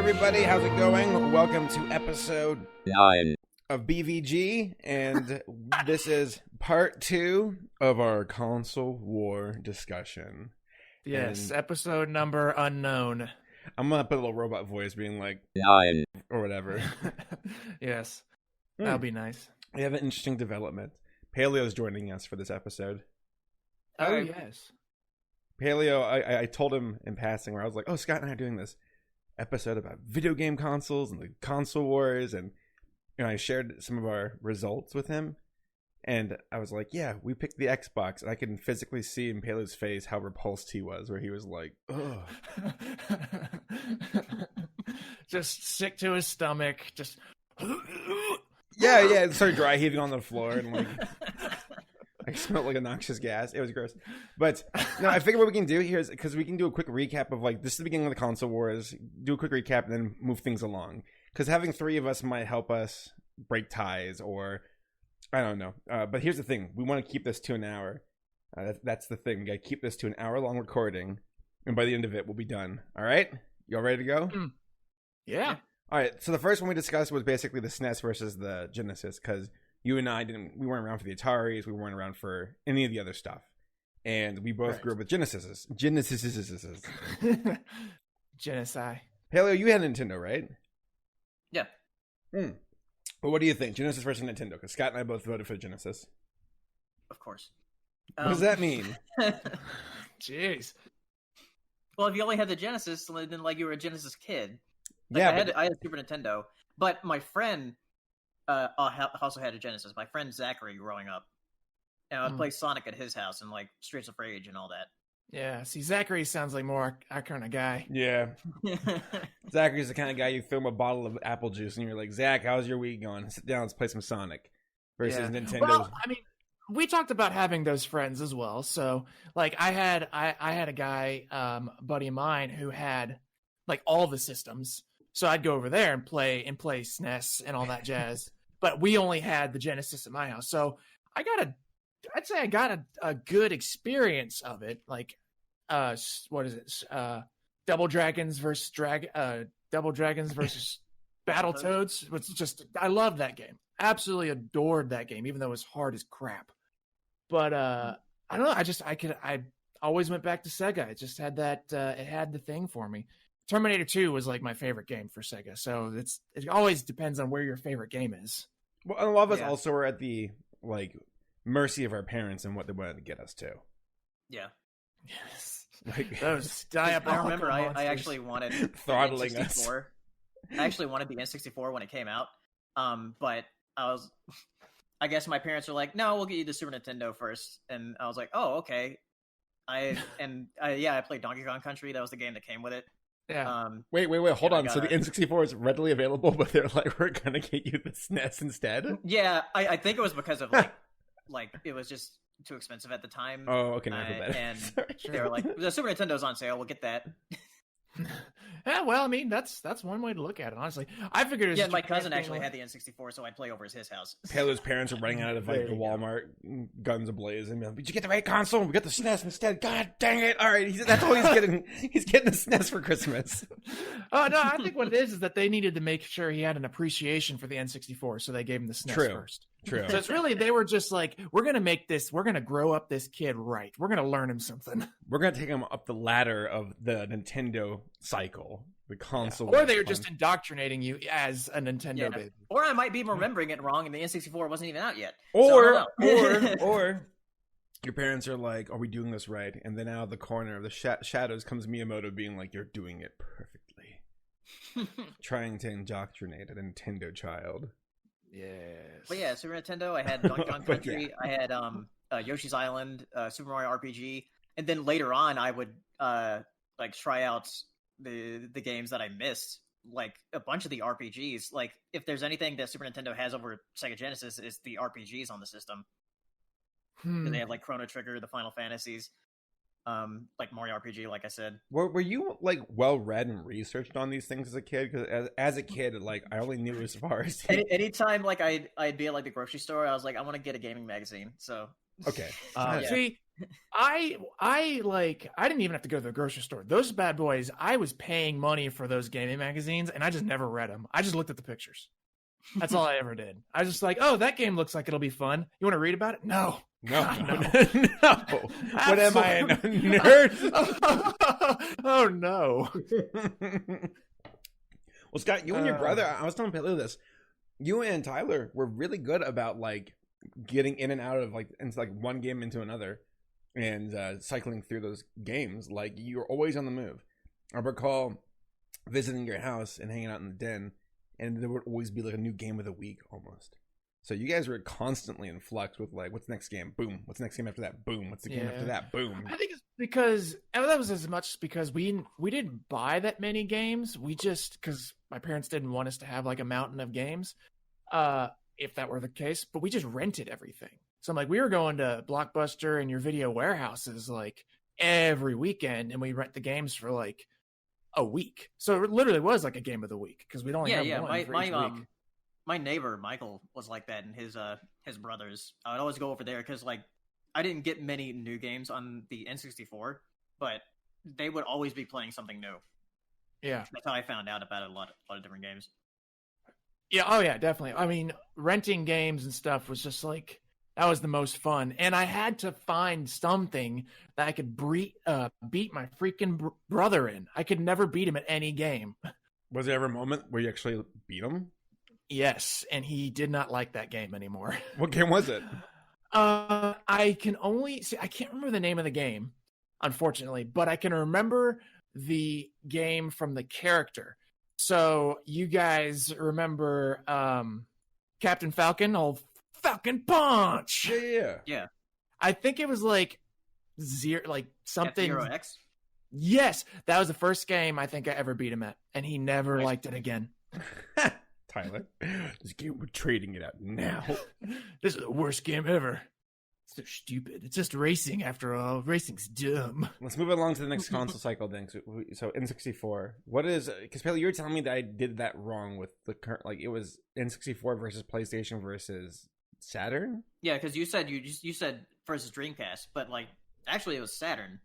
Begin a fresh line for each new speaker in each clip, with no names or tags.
everybody, how's it going? Welcome to episode
9
of BVG, and this is part 2 of our console war discussion.
Yes,
And
episode number unknown.
I'm gonna put a little robot voice being like,
9
or whatever.
Yes, that'll be nice.
We have an interesting development. Paleo's joining us for this episode.
Oh, yes.
Paleo, I told him in passing where I was like, oh, Scott and I are doing this episode about video game consoles and the console wars, and I shared some of our results with him, and I was like, yeah, we picked the Xbox, and I can physically see in Paleo's face how repulsed he was, where he was like, ugh.
Just sick to his stomach, just
Yeah, started dry heaving on the floor, and like I smelled like a noxious gas. It was gross. But no, I figured what we can do here is, because we can do a quick recap of like, this is the beginning of the console wars, do a quick recap and then move things along. Because having 3 of us might help us break ties, or I don't know. But here's the thing. We want to keep this to an hour. That's the thing. We got to keep this to an hour-long recording. And by the end of it, we'll be done. All right? Y'all ready to go?
Yeah.
All right. So the first one we discussed was basically the SNES versus the Genesis, because you and I we weren't around for the Ataris. We weren't around for any of the other stuff. And we both grew up with Genesises.
Genocide.
Paleo, you had a Nintendo, right?
Yeah.
But what do you think? Genesis versus Nintendo? Because Scott and I both voted for Genesis.
Of course.
What does that mean?
Jeez.
Well, if you only had the Genesis, then like you were a Genesis kid. Like,
Yeah,
I had a Super Nintendo, but my friend also had a Genesis. My friend Zachary, growing up, and I would play Sonic at his house and like Streets of Rage and all that.
Yeah, see, Zachary sounds like more our kind of guy.
Yeah. Zachary's the kind of guy you throw him a bottle of apple juice and you're like, Zach, how's your week going? Sit down, let's play some Sonic. Versus Nintendo.
Well, I mean, we talked about having those friends as well. So, like, I had a guy, buddy of mine, who had like all the systems. So I'd go over there and play SNES and all that jazz. But we only had the Genesis at my house. So I'd say I got a good experience of it. Like, what is it? Double Dragons versus Battletoads. It's just, I love that game. Absolutely adored that game, even though it was hard as crap. But I don't know. I always went back to Sega. It just had that. It had the thing for me. Terminator 2 was like my favorite game for Sega. So it always depends on where your favorite game is.
Well, a lot of us also were at the like mercy of our parents and what they wanted to get us to.
Yeah.
Yes.
Like
Those
I remember I actually wanted
throttling
the N64. I actually wanted the N64 when it came out. But I guess my parents were like, no, we'll get you the Super Nintendo first. And I was like, oh, okay. I played Donkey Kong Country. That was the game that came with it.
Yeah.
Wait, hold on. So the N64 is readily available, but they're like, we're gonna get you the SNES instead?
Yeah, I think it was because of like it was just too expensive at the time.
Oh, okay, now I feel better.
And
Sorry.
they were like, the Super Nintendo's on sale, we'll get that.
Yeah, well, I mean, that's one way to look at it, honestly. I figured it was
my cousin actually had the N64, so I'd play over at his house.
Paleo's parents are running out of like the Walmart, guns ablaze, and like, did you get the right console? We got the SNES instead. God dang it! All right, that's all he's getting. He's getting the SNES for Christmas.
Oh no, I think what it is that they needed to make sure he had an appreciation for the N64, so they gave him the SNES first.
True.
So it's really, they were just like, we're gonna grow up this kid right. We're gonna learn him something.
We're gonna take him up the ladder of the Nintendo cycle, the console.
Or they were just indoctrinating you as a Nintendo baby.
Or I might be remembering it wrong, and the N64 wasn't even out yet.
Or your parents are like, "Are we doing this right?" And then out of the corner of the shadows comes Miyamoto, being like, "You're doing it perfectly," trying to indoctrinate a Nintendo child.
Yes.
But yeah, Super Nintendo. I had Donkey Kong Country. I had Yoshi's Island, Super Mario RPG, and then later on, I would like try out the games that I missed, like a bunch of the RPGs. Like, if there's anything that Super Nintendo has over Sega Genesis, is the RPGs on the system. They have like Chrono Trigger, the Final Fantasies, like Mario RPG, like I said.
Were you like well read and researched on these things as a kid? Because as a kid, like I only knew as far as
anytime like I'd be at like the grocery store, I was like, I want to get a gaming magazine. So
okay.
See, I didn't even have to go to the grocery store. Those bad boys, I was paying money for those gaming magazines, and I just never read them. I just looked at the pictures. That's all I ever did. I was just like, oh, that game looks like it'll be fun. You want to read about it? No.
No.
What am I, a nerd? Oh, no.
Well, Scott, you and your brother, I was telling Paleo this, you and Tyler were really good about, like, getting in and out of, like, into, like, one game into another and cycling through those games. Like, you're always on the move. I recall visiting your house and hanging out in the den, and there would always be, like, a new game of the week almost. So you guys were constantly in flux with, like, what's the next game? Boom. What's the next game after that? Boom. What's the game after that? Boom.
I think it's because, and that was as much because we didn't buy that many games. We just, because my parents didn't want us to have, like, a mountain of games, if that were the case. But we just rented everything. So I'm like, we were going to Blockbuster and your video warehouses, like, every weekend, and we rent the games for, like, a week. So it literally was like a game of the week because we'd only have one for each week.
My neighbor Michael was like that, and his brothers. I would always go over there because, like, I didn't get many new games on the N64, but they would always be playing something new.
Yeah,
that's how I found out about a lot of different games.
Yeah, oh yeah, definitely. I mean, renting games and stuff was just like, that was the most fun, and I had to find something that I could beat my freaking brother in. I could never beat him at any game.
Was there ever a moment where you actually beat him?
Yes, and he did not like that game anymore.
What game was it?
I can't remember the name of the game, unfortunately, but I can remember the game from the character. So you guys remember Captain Falcon, old Falcon Punch?
Yeah.
I think it was like something.
F-Zero X?
Yes, that was the first game I think I ever beat him at, and he never liked it again.
Tyler, this game, we're trading it out now.
This is the worst game ever. It's so stupid. It's just racing after all. Racing's dumb.
Let's move along to the next console cycle then. So N64. What is, because Paleo, you were telling me that I did that wrong with the current, like it was N64 versus PlayStation versus Saturn?
Yeah, because you said you said versus Dreamcast, but like actually it was Saturn.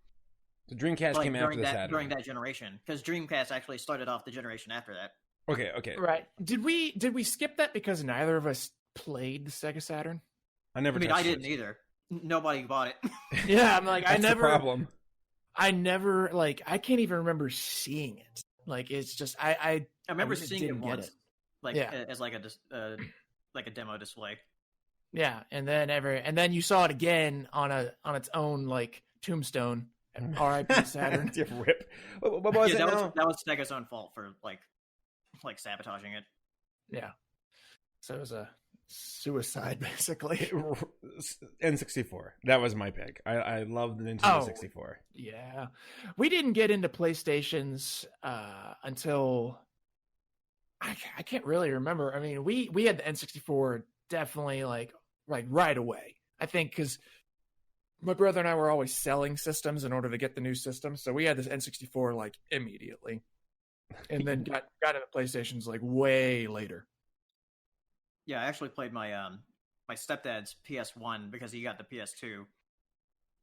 The Dreamcast came after the Saturn.
During that generation, because Dreamcast actually started off the generation after that.
Okay.
Right. Did we skip that because neither of us played the Sega Saturn?
I
didn't either. Nobody bought it.
Yeah, I'm like,
That's the problem.
I never, like, I can't even remember seeing it. Like, it's just I
remember seeing it once, as like a demo display.
Yeah, and then you saw it again on its own like tombstone. R.I.P. Saturn.
Rip. What was it?
That was Sega's own fault for like sabotaging it.
Yeah. So it was a suicide, basically.
N64. That was my pick. I love the Nintendo 64.
Yeah. We didn't get into PlayStations until I can't really remember. I mean, we had the N64 definitely like right away. I think because my brother and I were always selling systems in order to get the new system. So we had this N64 like immediately. And then got into PlayStations like way later.
Yeah, I actually played my my stepdad's PS1 because he got the PS2,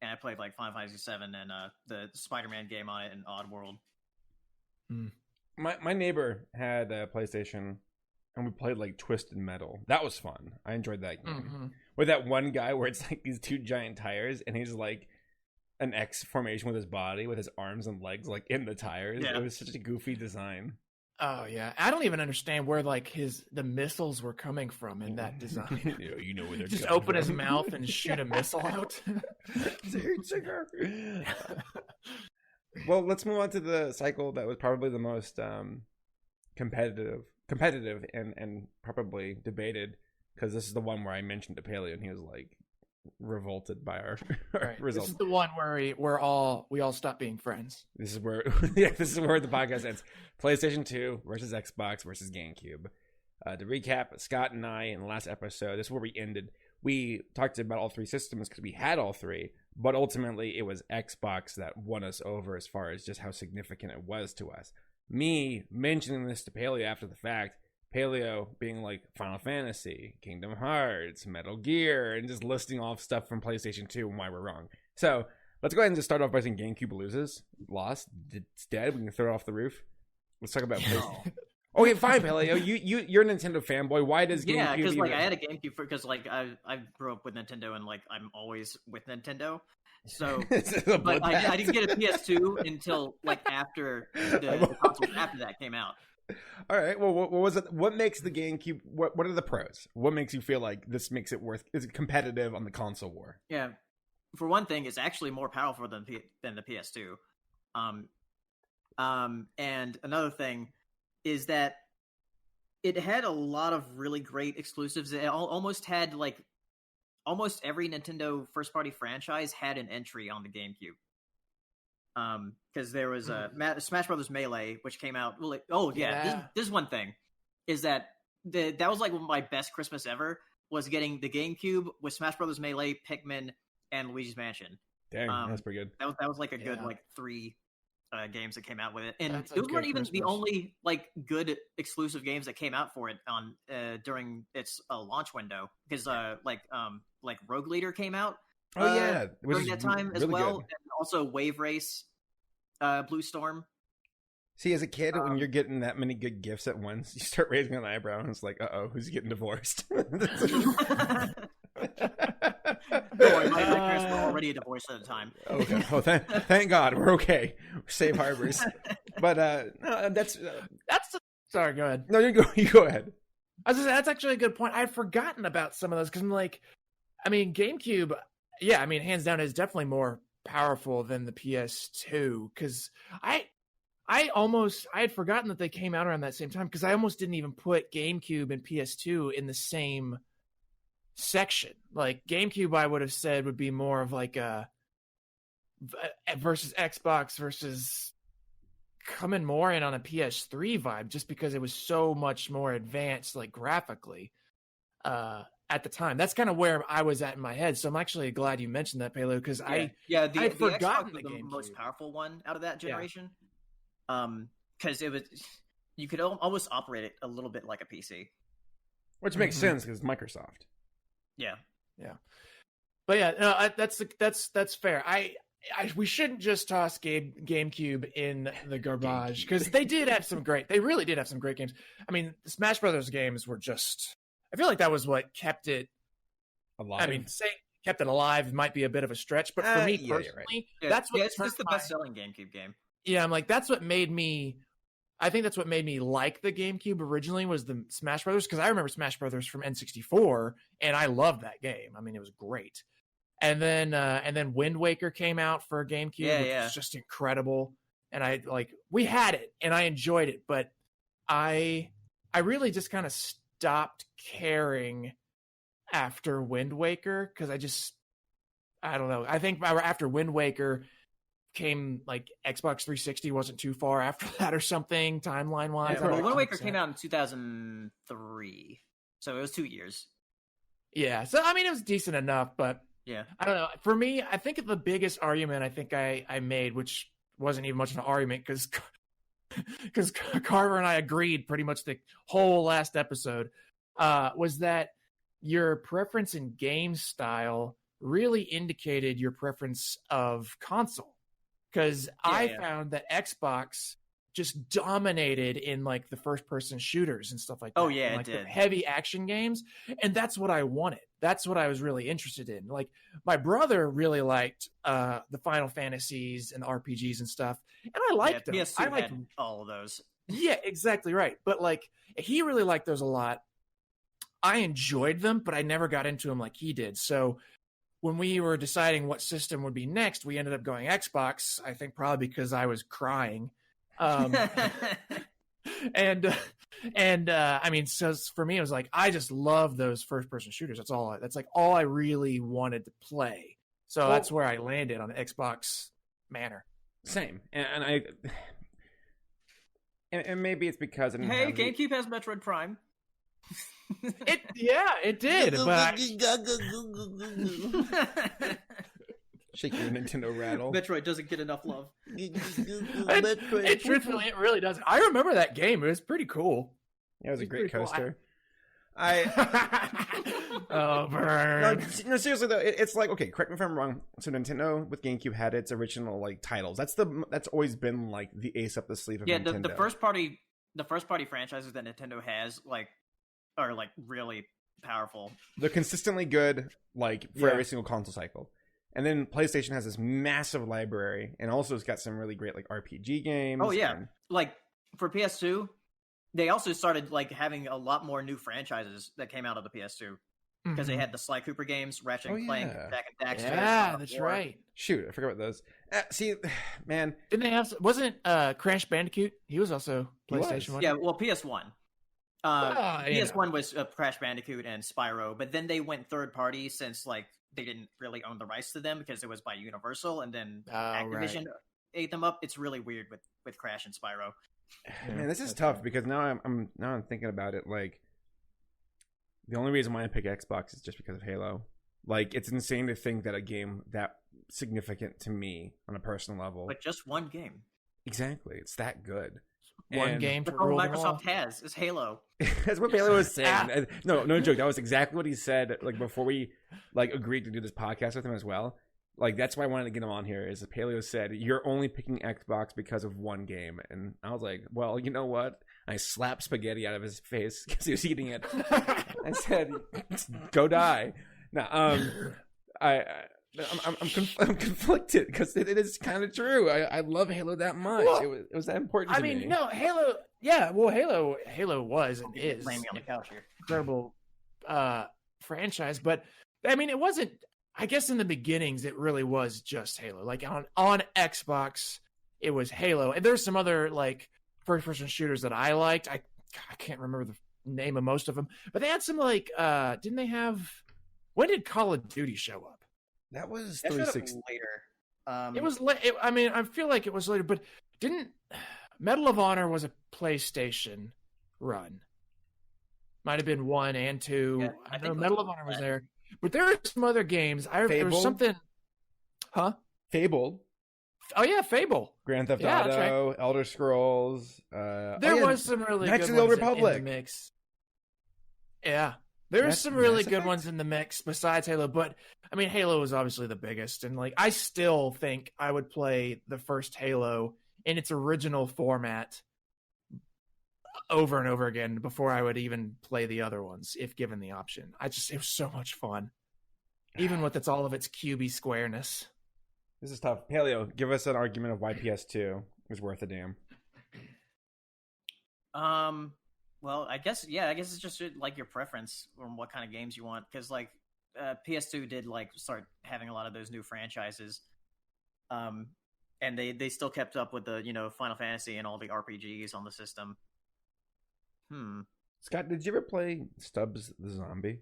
and I played like Final Fantasy VII and the Spider-Man game on it and Oddworld.
My neighbor had a PlayStation, and we played like Twisted Metal. That was fun. I enjoyed that game. Mm-hmm. With that one guy where it's like these two giant tires, and he's like an X formation with his body, with his arms and legs like in the tires. Yeah. It was such a goofy design.
Oh yeah, I don't even understand where like the missiles were coming from in that design.
You know where they're
just open his mouth and shoot a missile out.
Well, let's move on to the cycle that was probably the most competitive and probably debated, because this is the one where I mentioned to Paleo and he was like revolted by our results.
This is the one where we all stop being friends.
This is where the podcast ends. PlayStation 2 versus Xbox versus GameCube. To recap, Scott and I in the last episode, this is where we ended. We talked about all three systems because we had all three, but ultimately it was Xbox that won us over as far as just how significant it was to us. Me mentioning this to Paleo after the fact, Paleo being like Final Fantasy, Kingdom Hearts, Metal Gear, and just listing off stuff from PlayStation 2 and why we're wrong. So let's go ahead and just start off by saying GameCube lost, it's dead. We can throw it off the roof. Let's talk about PlayStation. Okay, fine, Paleo. You're a Nintendo fanboy. Why does GameCube?
Yeah, because like I had a GameCube because like I grew up with Nintendo and like I'm always with Nintendo. So, but I didn't get a PS2 until like after the console after that came out.
All right. Well, what was it? What makes the GameCube? What are the pros? What makes you feel like this makes it worth? Is it competitive on the console war?
Yeah, for one thing, it's actually more powerful than the PS2. And another thing is that it had a lot of really great exclusives. It almost had like almost every Nintendo first party franchise had an entry on the GameCube. Because there was a Smash Brothers Melee, which came out. Like, this is one thing, is that that was like my best Christmas ever was getting the GameCube with Smash Brothers Melee, Pikmin, and Luigi's Mansion.
Dang, that's pretty good.
That was like a good like 3 games that came out with it, and
That's
those weren't even
Christmas.
the only like good exclusive games that came out for it on during its launch window. Because like Rogue Leader came out.
Oh yeah,
during that time as well,
good.
and also Wave Race, Blue Storm.
See, as a kid, when you're getting that many good gifts at once, you start raising an eyebrow, and it's like, who's getting divorced?
Don't worry, my parents were already divorced at the time.
Okay. Oh, thank God, we're okay. Safe harbors. But no, that's
Sorry, go ahead.
no. You go ahead.
I was just, that's actually a good point. I'd forgotten about some of those because I'm like, I mean, GameCube, yeah, I mean, hands down, is definitely more powerful than the PS2 because I had forgotten that they came out around that same time because I almost didn't even put GameCube and PS2 in the same section. Like GameCube, I would have said would be more of like a versus Xbox versus coming more in on a PS3 vibe, just because it was so much more advanced, like graphically, at the time. That's kind of where I was at in my head. So I'm actually glad you mentioned that, Paleo, because I'd forgotten
the
GameCube.
most powerful one out of that generation. Because it was, you could almost operate it a little bit like a PC,
Which makes sense because Microsoft.
Yeah.
But yeah, no, that's fair. We shouldn't just toss GameCube in the garbage because they really did have some great games. I mean, the Smash Brothers games were just, I feel like that was what kept it
alive.
I mean, saying kept it alive might be a bit of a stretch, but for me personally,
that's the best-selling GameCube game.
Yeah, I'm like, that's what made me. I think that's what made me like the GameCube originally was the Smash Brothers, because I remember Smash Brothers from N64, and I loved that game. I mean, it was great. And then Wind Waker came out for GameCube, which was just incredible. And we had it, and I enjoyed it, but I really just kind of stopped caring after Wind Waker because I don't know. I think after Wind Waker came like Xbox 360 wasn't too far after that or something timeline wise.
Yeah, Wind Waker came out in 2003, so it was 2 years.
Yeah, so I mean it was decent enough, but
yeah,
I don't know. For me, I think the biggest argument I made, which wasn't even much of an argument because Carver and I agreed pretty much the whole last episode, was that your preference in game style really indicated your preference of console. Because I found that Xbox just dominated in like the first person shooters and stuff like that.
Oh yeah,
like
it did.
The heavy action games. And that's what I wanted. That's what I was really interested in. Like my brother really liked the Final Fantasies and the RPGs and stuff. And I liked them.
PS2
I liked
had all of those.
Yeah, exactly right. But like he really liked those a lot. I enjoyed them, but I never got into them like he did. So when we were deciding what system would be next, we ended up going Xbox, I think probably because I was crying. And I mean, so for me, it was like, I just love those first person shooters. That's all I really wanted to play. So that's where I landed on the Xbox manner.
Same. And maybe it's because
GameCube has Metroid Prime.
It did, but
shaking your Nintendo rattle.
Metroid doesn't get enough love.
Truthfully, it really doesn't. I remember that game. It was pretty cool.
Yeah, it was a great coaster.
Oh,
No,
burn.
no, seriously though, it's like, okay, correct me if I'm wrong. So Nintendo with GameCube had its original like titles. That's always been like the ace up the sleeve of Nintendo.
the first party franchises that Nintendo has are like really powerful.
They're consistently good, like for every single console cycle. And then PlayStation has this massive library, and also it's got some really great like RPG games.
Oh yeah,
and...
like for PS2, they also started like having a lot more new franchises that came out of the PS2 because they had the Sly Cooper games, Ratchet and Clank, Jack and Daxter.
Yeah, that's right.
Shoot, I forgot about those. See, man,
didn't they have? Wasn't Crash Bandicoot? He was also PlayStation 1.
Yeah, well, PS1. PS1 was Crash Bandicoot and Spyro, but then they went third party since like they didn't really own the rights to them because it was by Universal, and then Activision ate them up. It's really weird with Crash and Spyro.
Man, this is tough because now I'm thinking about it. Like, the only reason why I pick Xbox is just because of Halo. Like, it's insane to think that a game that significant to me on a personal level,
but just one game.
Exactly, it's that good.
One game to
rule
Microsoft
all. Has is Halo.
That's what Paleo was saying. No joke. That was exactly what he said. Like before we like agreed to do this podcast with him as well. Like that's why I wanted to get him on here. Is that Paleo said you're only picking Xbox because of one game, and I was like, well, you know what? I slapped spaghetti out of his face because he was eating it. I said, "Go die." Now, I'm conflicted because it is kind of true. I love Halo that much. Well, it was that important to me.
I mean, no, Halo. Yeah, well, Halo was and is
laying me on the couch here.
Incredible franchise, but I mean, it wasn't. I guess in the beginnings, it really was just Halo. Like on Xbox, it was Halo, and there's some other like first-person shooters that I liked. I can't remember the name of most of them, but they had some like. Didn't they have? When did Call of Duty show up?
That was
360 later.
It was late. I mean, I feel like it was later, but didn't Medal of Honor was a PlayStation run? Might have been 1 and 2.
Yeah,
I know Medal of Honor was there, but there are some other games. There was something, huh?
Fable.
Oh yeah, Fable.
Grand Theft Auto, right. Elder Scrolls.
There was some really
Knights
good
of the Old
ones
Republic.
in the mix. Yeah. There's some really good ones in the mix besides Halo, but I mean, Halo is obviously the biggest, and like I still think I would play the first Halo in its original format over and over again before I would even play the other ones if given the option. It was so much fun, even with all of its cubey squareness.
This is tough. Paleo, give us an argument of why PS2 was worth a damn.
Well, I guess it's just like your preference on what kind of games you want. Because like PS2 did like start having a lot of those new franchises, and they still kept up with the Final Fantasy and all the RPGs on the system.
Scott, did you ever play Stubbs the Zombie?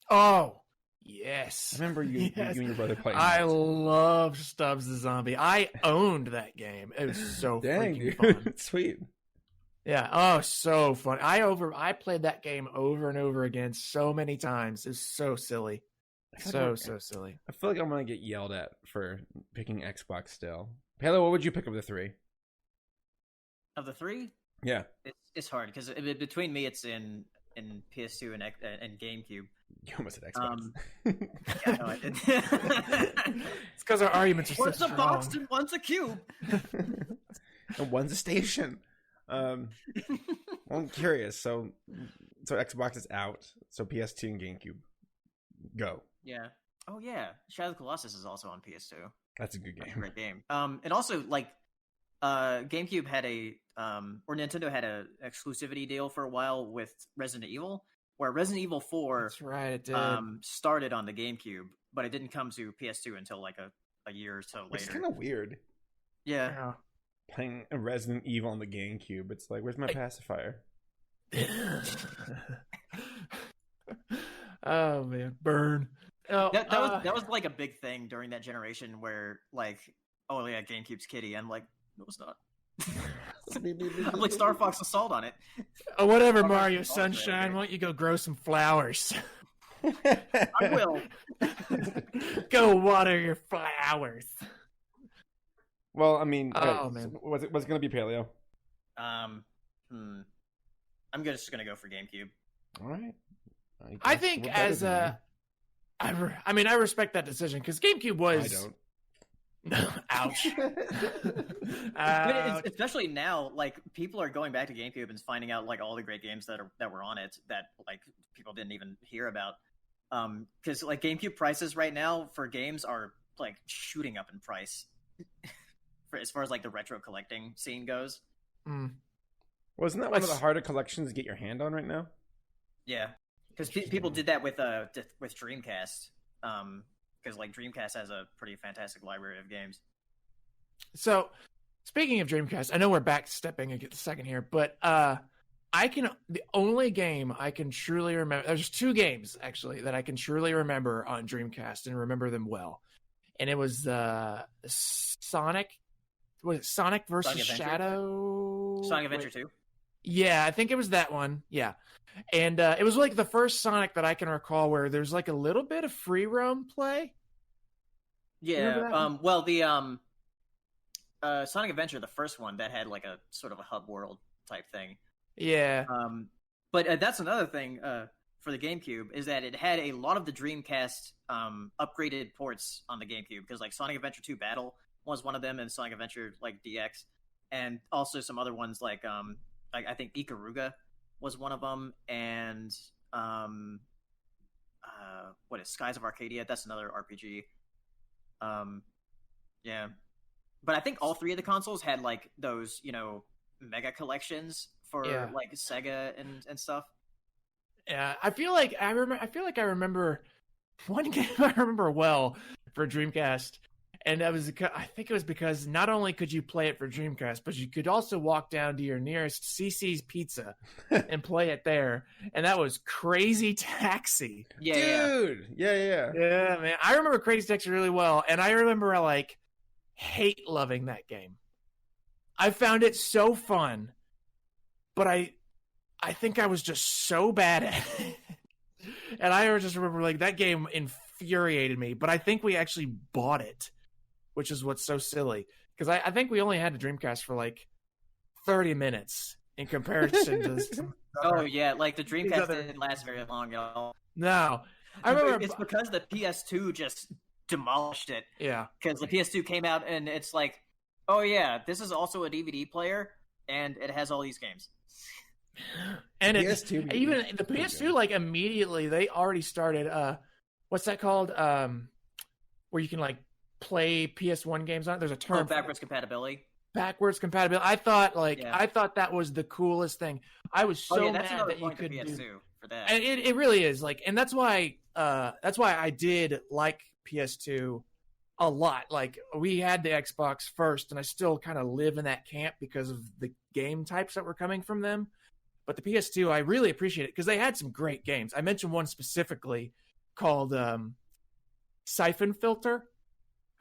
Oh yes,
I remember you and your brother playing.
I love Stubbs the Zombie. I owned that game. It was so freaking fun.
Sweet.
Yeah. Oh, so fun. I played that game over and over again so many times. It's so silly. So silly.
I feel like I'm going to get yelled at for picking Xbox still. Paleo, what would you pick of the three?
Of the three?
Yeah.
It's hard because between me, it's in PS2 and GameCube.
You almost said Xbox.
Yeah, no, I didn't.
It's because our arguments are so strong.
One's a box and one's a cube.
And one's a station. I'm curious. So Xbox is out. So PS2 and GameCube, go.
Yeah. Oh yeah. Shadow of the Colossus is also on PS2.
That's a good game.
That's a great game. And also like, GameCube had or Nintendo had a exclusivity deal for a while with Resident Evil, where Resident Evil 4.
That's right. It did.
Started on the GameCube, but it didn't come to PS2 until like a year or so later.
It's kind of weird.
Yeah.
Playing a Resident Evil on the GameCube, it's like, where's my pacifier?
Oh man, burn! Oh,
that was like a big thing during that generation, where like, oh yeah, GameCube's kitty. I'm like, no, it's not. I'm like Star Fox Assault on it.
Oh, whatever, Mario Sunshine. Why don't you go grow some flowers?
I will.
Go water your flowers.
Well, I mean,
man.
So what's it going to be, Paleo?
I'm just going to go for GameCube.
All right.
I think as a, I mean, I respect that decision because GameCube was.
I don't.
Ouch.
I mean, especially now, like people are going back to GameCube and finding out like all the great games that were on it that like people didn't even hear about. Because like GameCube prices right now for games are like shooting up in price, as far as like the retro collecting scene goes.
Wasn't that one of the harder collections to get your hand on right now?
Yeah, because people did that with Dreamcast. Because like Dreamcast has a pretty fantastic library of games.
So, speaking of Dreamcast, I know we're backstepping a second here, but the only game I can truly remember. There's 2 games actually that I can truly remember on Dreamcast and remember them well, and it was Sonic. Was it Sonic versus Shadow?
Sonic Adventure 2.
Yeah, I think it was that one. Yeah. And it was like the first Sonic that I can recall where there's like a little bit of free roam play.
Yeah. Well, the Sonic Adventure, the first one, that had like a sort of a hub world type thing.
Yeah.
But that's another thing for the GameCube is that it had a lot of the Dreamcast upgraded ports on the GameCube because like Sonic Adventure 2 Battle was one of them, and Sonic Adventure like DX, and also some other ones like I think Ikaruga was one of them, and what is Skies of Arcadia? That's another RPG. Yeah, but I think all 3 of the consoles had like those, you know, mega collections for like Sega and stuff.
Yeah, I feel like I remember one game I remember well for Dreamcast. And that was, I think it was because not only could you play it for Dreamcast, but you could also walk down to your nearest CC's Pizza and play it there. And that was Crazy Taxi.
Dude. Yeah,
man. I remember Crazy Taxi really well. And I remember like hate loving that game. I found it so fun, but I think I was just so bad at it. And I just remember like that game infuriated me, but I think we actually bought it, which is what's so silly. Because I think we only had the Dreamcast for like 30 minutes in comparison to some
Oh, yeah. Like the Dreamcast didn't last very long at all.
No. I remember
it's because the PS2 just demolished it.
Yeah.
Because the PS2 came out and it's like, oh, yeah, this is also a DVD player and it has all these games.
And PS2, even the PS2, like immediately, they already started, what's that called? Where you can like play PS1 games on it. There's a term.
Backwards compatibility.
Backwards compatibility. I thought that was the coolest thing. I was so mad that you could do
for that.
And it really is like, and that's why I did like PS2 a lot. Like we had the Xbox first, and I still kind of live in that camp because of the game types that were coming from them. But the PS2, I really appreciate it because they had some great games. I mentioned one specifically called Siphon Filter.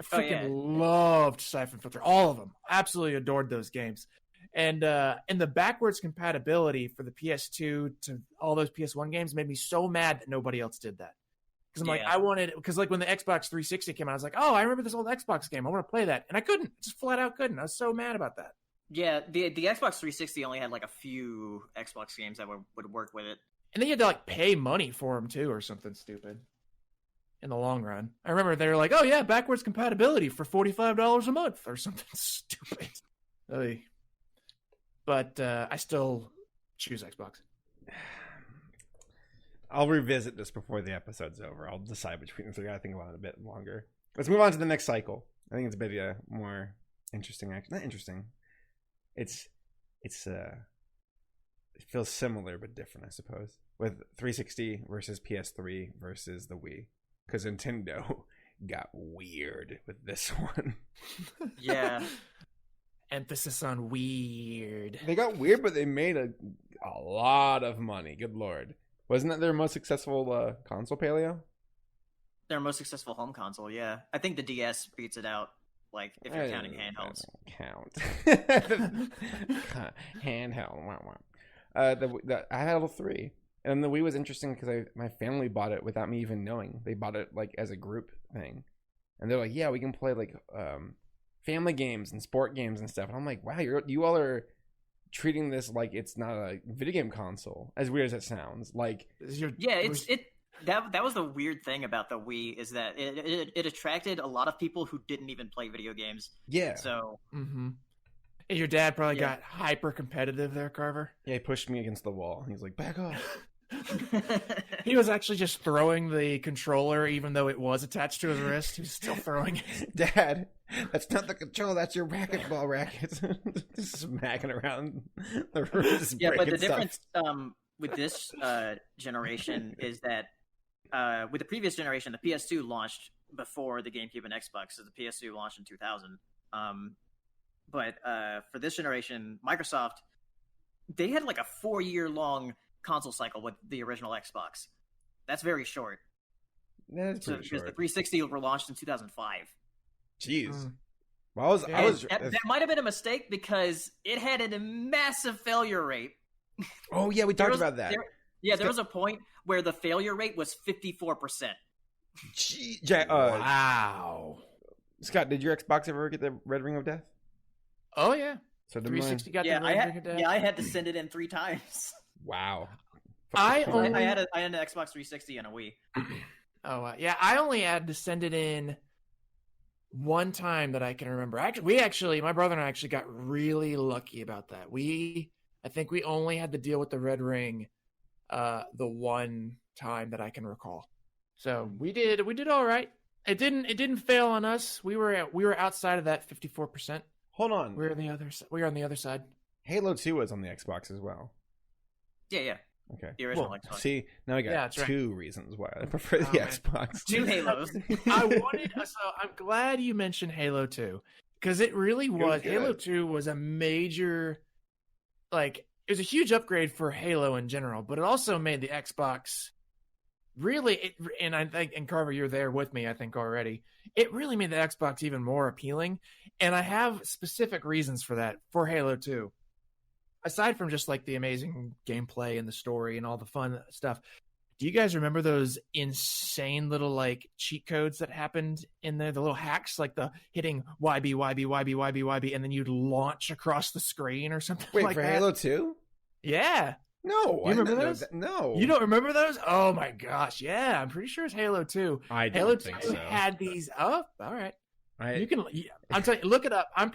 I freaking loved Siphon Filter. All of them. Absolutely adored those games. And the backwards compatibility for the PS2 to all those PS1 games made me so mad that nobody else did that. Because I'm like, I wanted, because like when the Xbox 360 came out, I was like, oh, I remember this old Xbox game. I want to play that. And I couldn't. Just flat out couldn't. I was so mad about that.
Yeah, the Xbox 360 only had like a few Xbox games that would work with it.
And then you had to like pay money for them too or something stupid in the long run. I remember they were like, oh yeah, backwards compatibility for $45 a month or something stupid. But I still choose Xbox.
I'll revisit this before the episode's over. I'll decide between this. I gotta think about it a bit longer. Let's move on to the next cycle. I think it's a bit more interesting. Actually, not interesting. It feels similar but different, I suppose, with 360 versus PS3 versus the Wii, because Nintendo got weird with this one.
Yeah.
Emphasis on weird.
They got weird, but they made a lot of money. Good lord. Wasn't that their most successful console, Paleo?
Their most successful home console, yeah. I think the DS beats it out, like, if you're counting handhelds.
Handheld. I had all 3. And the Wii was interesting because my family bought it without me even knowing. They bought it, like, as a group thing. And they're like, yeah, we can play, like, family games and sport games and stuff. And I'm like, wow, you all are treating this like it's not a video game console, as weird as it sounds. Like,
that was the weird thing about the Wii, is that it attracted a lot of people who didn't even play video games.
Yeah.
So.
Mm-hmm. And your dad probably got hyper competitive there, Carver.
Yeah, he pushed me against the wall. He's like, "Back off."
He was actually just throwing the controller, even though it was attached to his wrist. He was still throwing it.
Dad, that's not the controller. That's your racquetball racket. Just smacking around the room.
But the difference with this generation is that with the previous generation, the PS2 launched before the GameCube and Xbox. So the PS2 launched in 2000. But for this generation, Microsoft, they had like a 4-year-long console cycle with the original Xbox. That's very short.
That's pretty short.
Because the 360 were launched in 2005.
Jeez. Well,
that might have been a mistake because it had a massive failure rate.
Oh, yeah, we talked about that.
There was a point where the failure rate was 54%.
Wow.
Scott, did your Xbox ever get the Red Ring of Death?
Oh, yeah.
So
360 got the Red Ring of Death?
Yeah, I had to send it in 3 times.
Wow.
I
had an Xbox 360 and a Wii.
Oh, yeah. I only had to send it in one time that I can remember. Actually, my brother and I actually got really lucky about that. I think we only had to deal with the Red Ring the one time that I can recall. So we did all right. It didn't fail on us. We were outside of that 54%.
Hold on.
We were on the other side.
Halo 2 was on the Xbox as well.
Yeah.
Okay.
The original Xbox.
See, now I got two reasons why I prefer the Xbox.
2 Halos.
I'm glad you mentioned Halo 2, because it really was. Halo 2 was a major, it was a huge upgrade for Halo in general, but it also made the Xbox really, and I think, and Carver, you're there with me, I think already. It really made the Xbox even more appealing, and I have specific reasons for that for Halo 2. Aside from just the amazing gameplay and the story and all the fun stuff, do you guys remember those insane little cheat codes that happened in there? The little hacks, like the hitting YB, YB, YB, YB, YB, and then you'd launch across the screen or something.
Wait, for Halo 2?
Yeah.
No,
you remember those?
No,
you don't remember those? Oh my gosh, yeah, I'm pretty sure it's Halo 2.
Halo 2 think so.
Had these. Oh, all right. You can. I'm telling you, look it up. I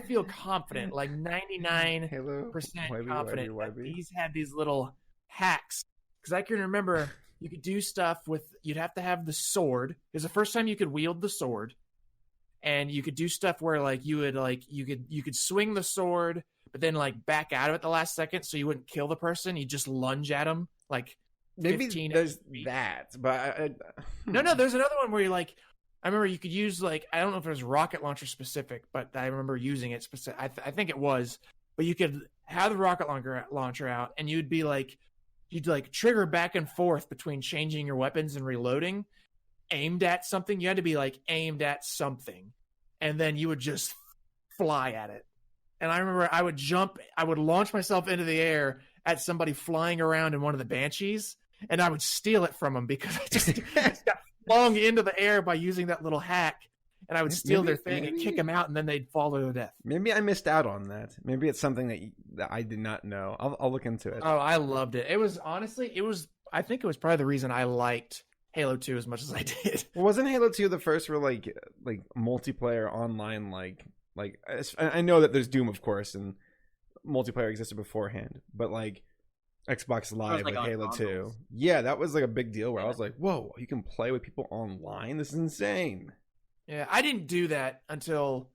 feel confident, 99% confident that these had these little hacks, because I can remember you could do stuff with. You'd have to have the sword. It was the first time you could wield the sword, and you could do stuff where you could swing the sword, but then back out of it the last second, so you wouldn't kill the person. You just lunge at them
maybe
15
there's that, but
no. There's another one where you I remember you could use I don't know if it was rocket launcher specific, but I remember using it specific. I think it was, but you could have the rocket launcher out, and you'd be you'd trigger back and forth between changing your weapons and reloading, aimed at something. You had to be aimed at something, and then you would just fly at it. And I remember I would launch myself into the air at somebody flying around in one of the Banshees, and I would steal it from them because I just got flung into the air by using that little hack, and I would steal their thing and kick them out, and then they'd fall to their death.
Maybe I missed out on that. Maybe it's something that I did not know. I'll look into it.
Oh, I loved it. It was honestly, I think it was probably the reason I liked Halo 2 as much as I did.
Well, wasn't Halo 2 the first where multiplayer online I know that there's Doom, of course, and multiplayer existed beforehand, but Xbox Live with Halo 2. Yeah, that was a big deal where I was like, whoa, you can play with people online? This is insane.
Yeah, I didn't do that until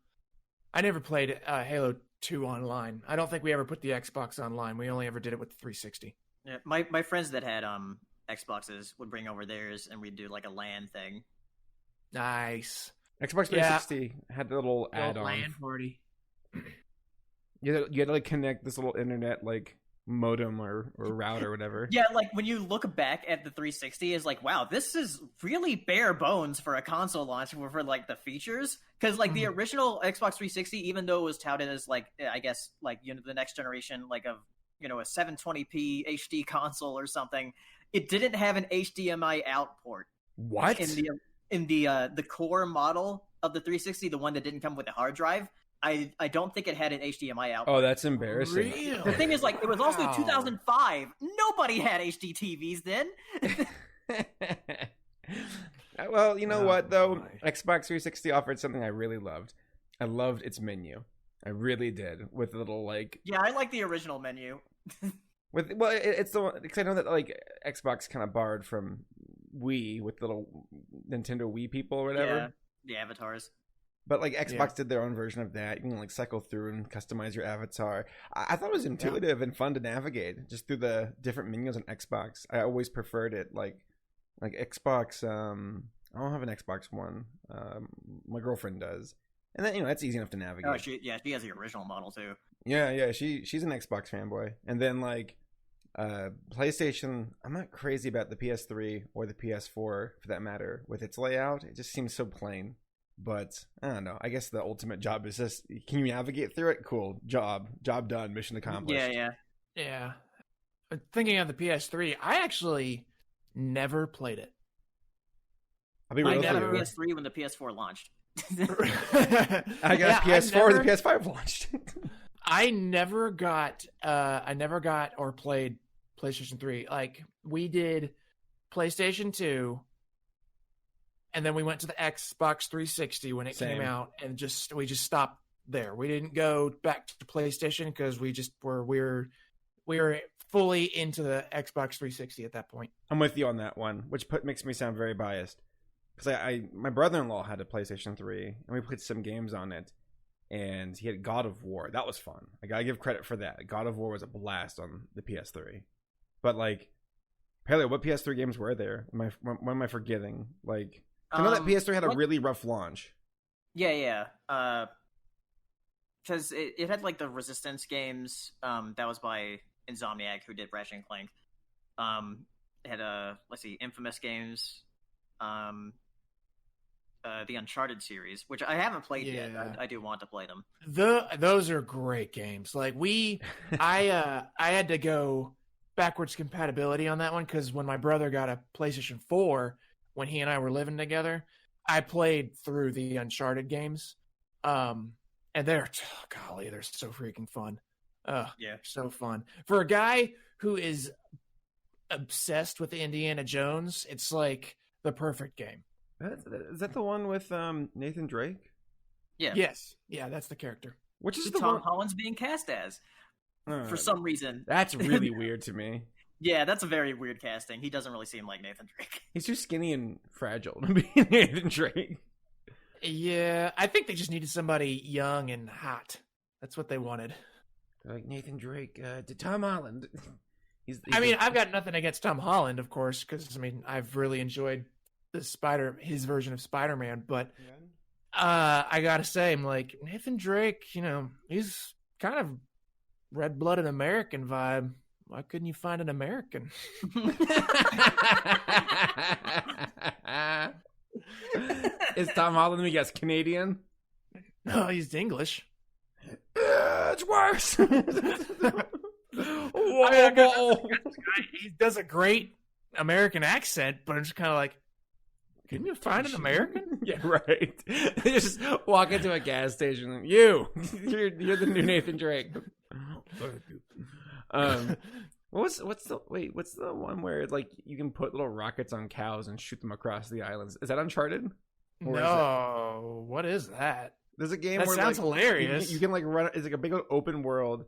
I never played Halo 2 online. I don't think we ever put the Xbox online. We only ever did it with the 360.
Yeah, my friends that had Xboxes would bring over theirs, and we'd do a LAN thing.
Nice.
Xbox 360 had the little add-on.
LAN party.
You had to connect this little internet modem or router or whatever.
Yeah, when you look back at the 360, is wow, this is really bare bones for a console launch for the features, because the original Xbox 360, even though it was touted as I guess the next generation of a 720p HD console or something, it didn't have an HDMI out port.
What?
In the core model of the 360, the one that didn't come with a hard drive, I don't think it had an HDMI out.
Oh, that's embarrassing.
Real?
The thing is, like, it was also
Wow.
2005. Nobody had HD TVs then.
Well, you know what though?
my.
Xbox 360 offered something I really loved. I loved its menu. I really did. With a little like
Yeah, I like the original menu.
it's the one because I know that like Xbox kind of borrowed from Wii with little Nintendo Wii people or whatever.
Yeah, the avatars.
But like Xbox did their own version of that. You can like cycle through and customize your avatar. I thought it was intuitive and fun to navigate just through the different menus on Xbox. I always preferred it like Xbox. I don't have an Xbox One. My girlfriend does, and then that's easy enough to navigate.
Oh, she has the original model too.
Yeah, she's an Xbox fanboy. And then like PlayStation, I'm not crazy about the PS3 or the PS4 for that matter with its layout. It just seems so plain. But I don't know. I guess the ultimate job is just, can you navigate through it? Cool. Job done. Mission accomplished.
Yeah. Thinking of the PS3, I actually never played it.
I'll be
I
real
got a
with you.
PS3 when the PS4 launched.
I got a PS4 when the PS5 launched.
I never got or played PlayStation 3. Like, we did PlayStation 2, and then we went to the Xbox 360 when it came out, and we just stopped there. We didn't go back to PlayStation because we were fully into the Xbox 360 at that point.
I'm with you on that one, which makes me sound very biased. Because my brother-in-law had a PlayStation 3, and we played some games on it, and he had God of War. That was fun. I gotta give credit for that. God of War was a blast on the PS3. But like, Paleo, what PS3 games were there? What am I forgetting? Like, I know that PS3 had a really rough launch.
Yeah. Because it had like the Resistance games. That was by Insomniac, who did Ratchet and Clank. It had Infamous games. The Uncharted series, which I haven't played yet. I do want to play them.
Those are great games. Like I had to go backwards compatibility on that one because when my brother got a PlayStation 4, when he and I were living together, I played through the Uncharted games, and they're so freaking fun. So fun for a guy who is obsessed with Indiana Jones. It's like the perfect game.
Is that the one with Nathan Drake?
Yeah.
Yes. Yeah, that's the character.
Which is
Who
the
Tom
one
Holland's being cast as for some reason.
That's really weird to me.
Yeah, that's a very weird casting. He doesn't really seem like Nathan Drake.
He's too skinny and fragile to be Nathan Drake.
Yeah, I think they just needed somebody young and hot. That's what they wanted.
They're like Nathan Drake to Tom Holland.
I've got nothing against Tom Holland, of course, because I've really enjoyed his version of Spider-Man, but I gotta say, I'm like, Nathan Drake, he's kind of red-blooded American vibe. Why couldn't you find an American?
Is Tom Holland, I guess, Canadian?
No, he's English.
It's worse.
He does a great American accent, but I'm just kind of like, can you find an American?
Yeah, right. They just walk into a gas station. And, you're the new Nathan Drake. What's the one where like you can put little rockets on cows and shoot them across the islands? Is that Uncharted?
No, what is that?
There's a game
that
where
sounds hilarious.
You can like run. It's like a big open world,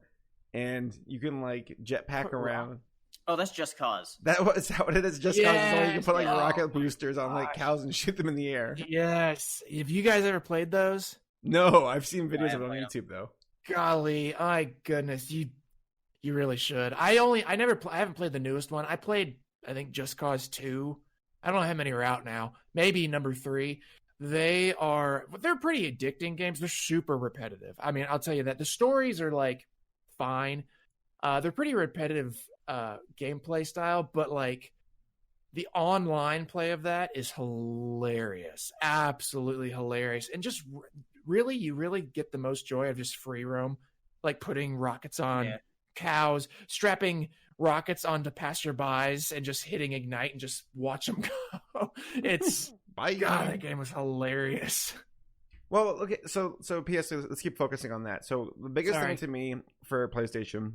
and you can like jetpack around.
Oh, that's Just Cause.
Is that what it is? Just Cause. So you can put like rocket boosters on like cows and shoot them in the air.
Yes. Have you guys ever played those?
No, I've seen videos of it on YouTube though.
Golly, my goodness, you really should. I haven't played the newest one. I played, I think, Just Cause 2. I don't know how many are out now. Maybe number 3. They're pretty addicting games. They're super repetitive. I mean, I'll tell you that. The stories are like fine. They're pretty repetitive gameplay style, but like the online play of that is hilarious. Absolutely hilarious. And just you really get the most joy of just free roam, like putting rockets on cows, strapping rockets onto passerbys and just hitting ignite and just watch them go. It's God, that game was hilarious.
Well, okay, so PS3. Let's keep focusing on that. So the biggest
Sorry.
thing to me for PlayStation,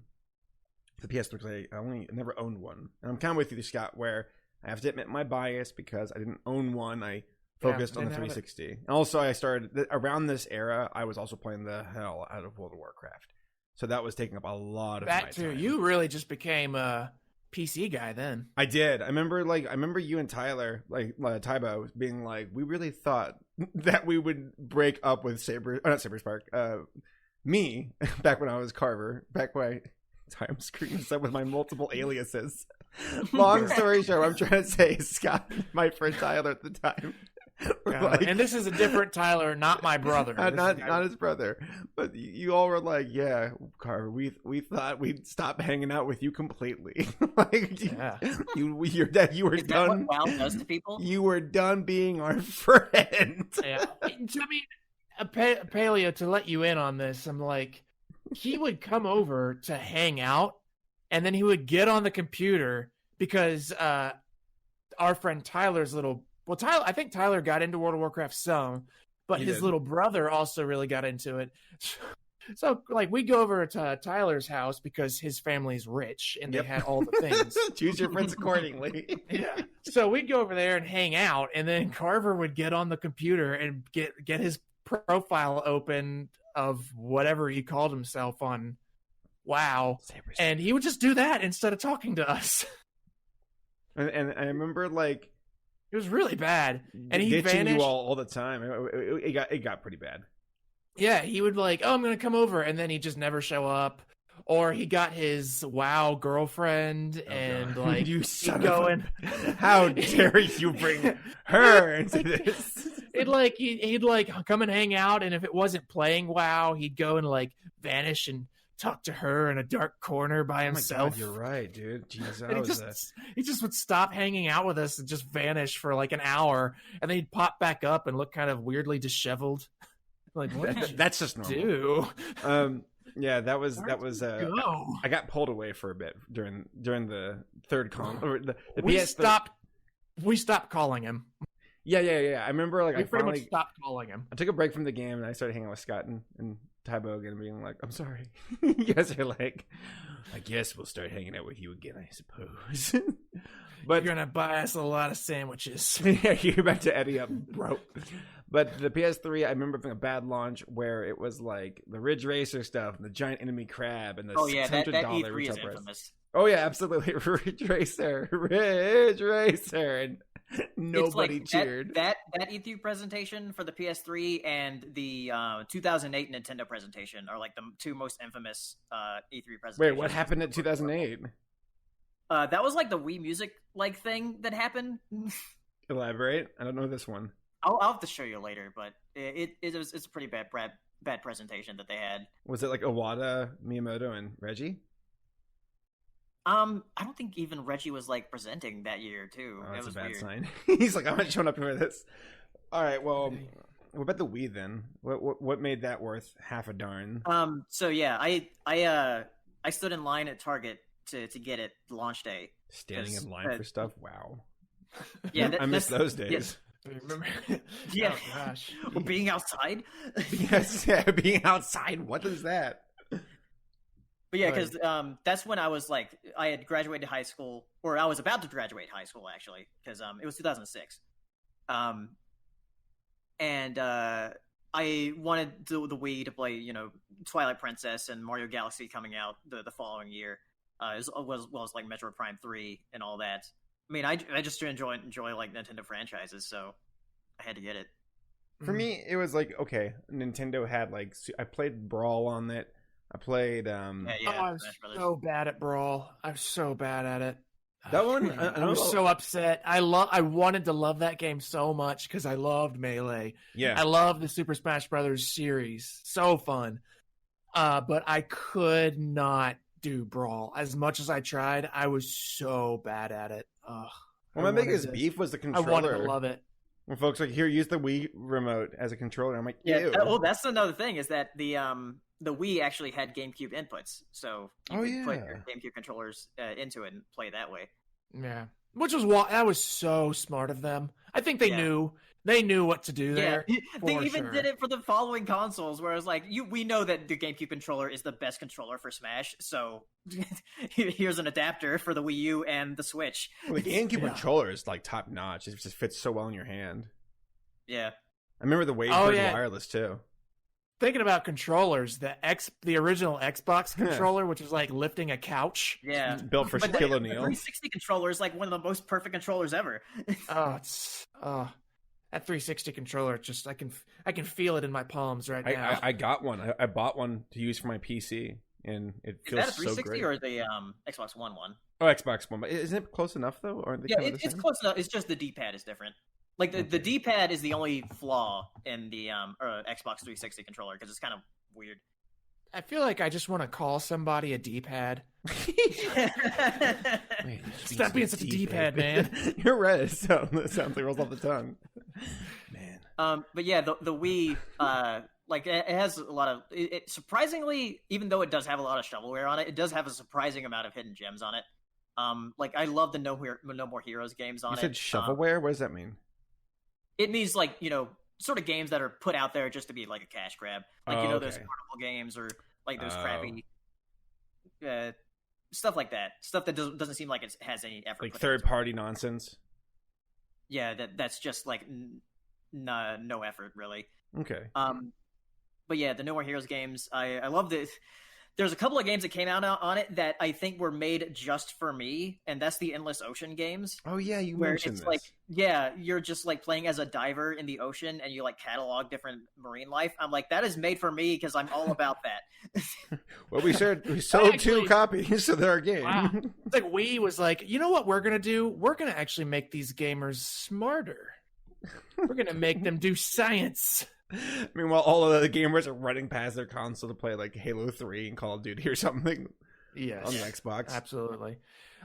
the PS3, I never owned one, and I'm kind of with you, Scott, where I have to admit my bias because I didn't own one. I focused on the
didn't have it.
360, and also I started around this era. I was also playing the hell out of World of Warcraft, so that was taking up a lot of my
That too.
time.
You really just became a PC guy then.
I did. I remember you and Tyler, Tybo, being like, we really thought that we would break up with not Saber Spark, me, back when I was Carver, back when I'm screwing this up with my multiple aliases. Long story short, what I'm trying to say is Scott, my friend Tyler at the time.
And this is a different Tyler, not my brother.
Not his brother, but you all were like, "Yeah, Carver, we thought we'd stop hanging out with you completely." You were
Is that
done.
what WoW does to people?
You were done being our friend.
Yeah. I mean, Paleo, to let you in on this, I'm like, he would come over to hang out, and then he would get on the computer because our friend Tyler's I think Tyler got into World of Warcraft some, but his little brother also really got into it. So like, we go over to Tyler's house because his family's rich and they had all the things.
Choose your friends accordingly.
Yeah. So we'd go over there and hang out, and then Carver would get on the computer and get his profile open of whatever he called himself on WoW, and he would just do that instead of talking to us.
And I remember like
it was really bad, and he
ditching
vanished
you all the time. It got pretty bad.
Yeah, he would like, oh, I'm gonna come over, and then he'd just never show up. Or he got his WoW girlfriend, and
God.
like
You
he'd
son
go
of
in.
How dare you bring her into this?
He'd like come and hang out, and if it wasn't playing WoW, he'd go and like vanish and talk to her in a dark corner by himself.
Oh my God, you're right, dude. Jeez,
He just would stop hanging out with us and just vanish for like an hour, and then he'd pop back up and look kind of weirdly disheveled. Like, what did you
that's just normal.
do?
Yeah, that was
Go.
I got pulled away for a bit during the third or the
We
PS3.
stopped calling him.
Yeah. I remember like
We
I
pretty
finally
much stopped calling him.
I took a break from the game and I started hanging out with Scott and Tybo again, being like, I'm sorry. You guys are like, I guess we'll start hanging out with you again, I suppose. But
You're gonna buy us a lot of sandwiches.
yeah, you're about to Eddie up, bro. But the PS3, I remember having a bad launch where it was like the Ridge Racer stuff and the giant enemy crab and the $600
that E3
retail
is
price.
infamous.
Oh yeah, absolutely. Ridge Racer, and nobody cheered.
That E3 presentation for the PS3 and the 2008 Nintendo presentation are like the two most infamous E3 presentations.
Wait, what happened in 2008?
That was like the Wii Music like thing that happened.
Elaborate. I don't know this one.
I'll have to show you later, but it's a pretty bad presentation that they had.
Was it like Iwata, Miyamoto, and Reggie?
I don't think even Reggie was like presenting that year too.
Oh, that's
was
a bad
weird.
sign. He's like, I'm not showing up for this. All right, well, what about the Wii then? What made that worth half a darn?
So yeah, I stood in line at Target to get it launch day.
Standing in line for stuff? Wow.
Yeah,
I miss those days.
Yes.
Remember?
Yeah.
Oh, gosh.
Well, being outside.
Yes, yeah, being outside. What is that?
But yeah, because that's when I was like, I had graduated high school, or I was about to graduate high school actually, because it was 2006. And I wanted the Wii to play, Twilight Princess and Mario Galaxy coming out the following year, as well as like Metroid Prime 3 and all that. I mean, I just enjoy like Nintendo franchises, so I had to get it.
For me, it was like, okay, Nintendo had like, I played Brawl on it. I played
I was so bad at Brawl. I was so bad at it.
That one,
I was so upset. I wanted to love that game so much because I loved Melee.
Yeah,
I love the Super Smash Brothers series. So fun. But I could not do Brawl. As much as I tried, I was so bad at it. Ugh.
Well, my biggest beef was the controller.
I wanted to love it.
When folks are like, here, use the Wii remote as a controller. I'm like, ew.
Well, that's another thing is that the Wii actually had GameCube inputs, so you could put your GameCube controllers into it and play that way.
Yeah, which was that was so smart of them. I think they knew They knew what to do there.
They even did it for the following consoles, where it's like, we know that the GameCube controller is the best controller for Smash, so here's an adapter for the Wii U and the Switch.
Well, the GameCube controller is like top notch. It just fits so well in your hand.
Yeah.
I remember the Wave wireless too.
Thinking about controllers, the original Xbox controller, which is like lifting a couch.
Yeah.
Built for Shaquille O'Neal.
The 360 controller is like one of the most perfect controllers ever.
That 360 controller, just I can feel it in my palms right now.
I got one. I bought one to use for my PC, and it feels so great.
Is that a 360 or the Xbox One one?
Oh, Xbox One. But isn't it close enough though? Or
It's close enough. It's just the D-pad is different. Like the D-pad is the only flaw in the Xbox 360 controller because it's kind of weird.
I feel like I just want to call somebody a D-pad. Stop being such a D-pad, man.
You're right. It sounds like rolls off the tongue, man.
But yeah, the Wii, like it has a lot of. It surprisingly, even though it does have a lot of shovelware on it, it does have a surprising amount of hidden gems on it. Like I love the No More Heroes games on it.
You said shovelware? What does that mean?
It means like, sort of games that are put out there just to be like a cash grab. Like, those carnival games or like those crappy stuff like that. Stuff that doesn't seem like it has any effort.
Like third-party nonsense?
Yeah, that's just like no effort, really.
Okay.
But yeah, the No More Heroes games, I love this. There's a couple of games that came out on it that I think were made just for me, and that's the Endless Ocean games.
Oh yeah, you
where
mentioned
it's
this.
Like, you're just like playing as a diver in the ocean, and you like catalog different marine life. I'm like, that is made for me because I'm all about that.
Well, we sold 2 copies, so they're our game.
Wow. It's like Wii was like, you know what we're gonna do? We're gonna actually make these gamers smarter. We're gonna make them do science.
Meanwhile, all of the gamers are running past their console to play like Halo 3 and Call of Duty or something.
Yes,
on the Xbox.
Absolutely.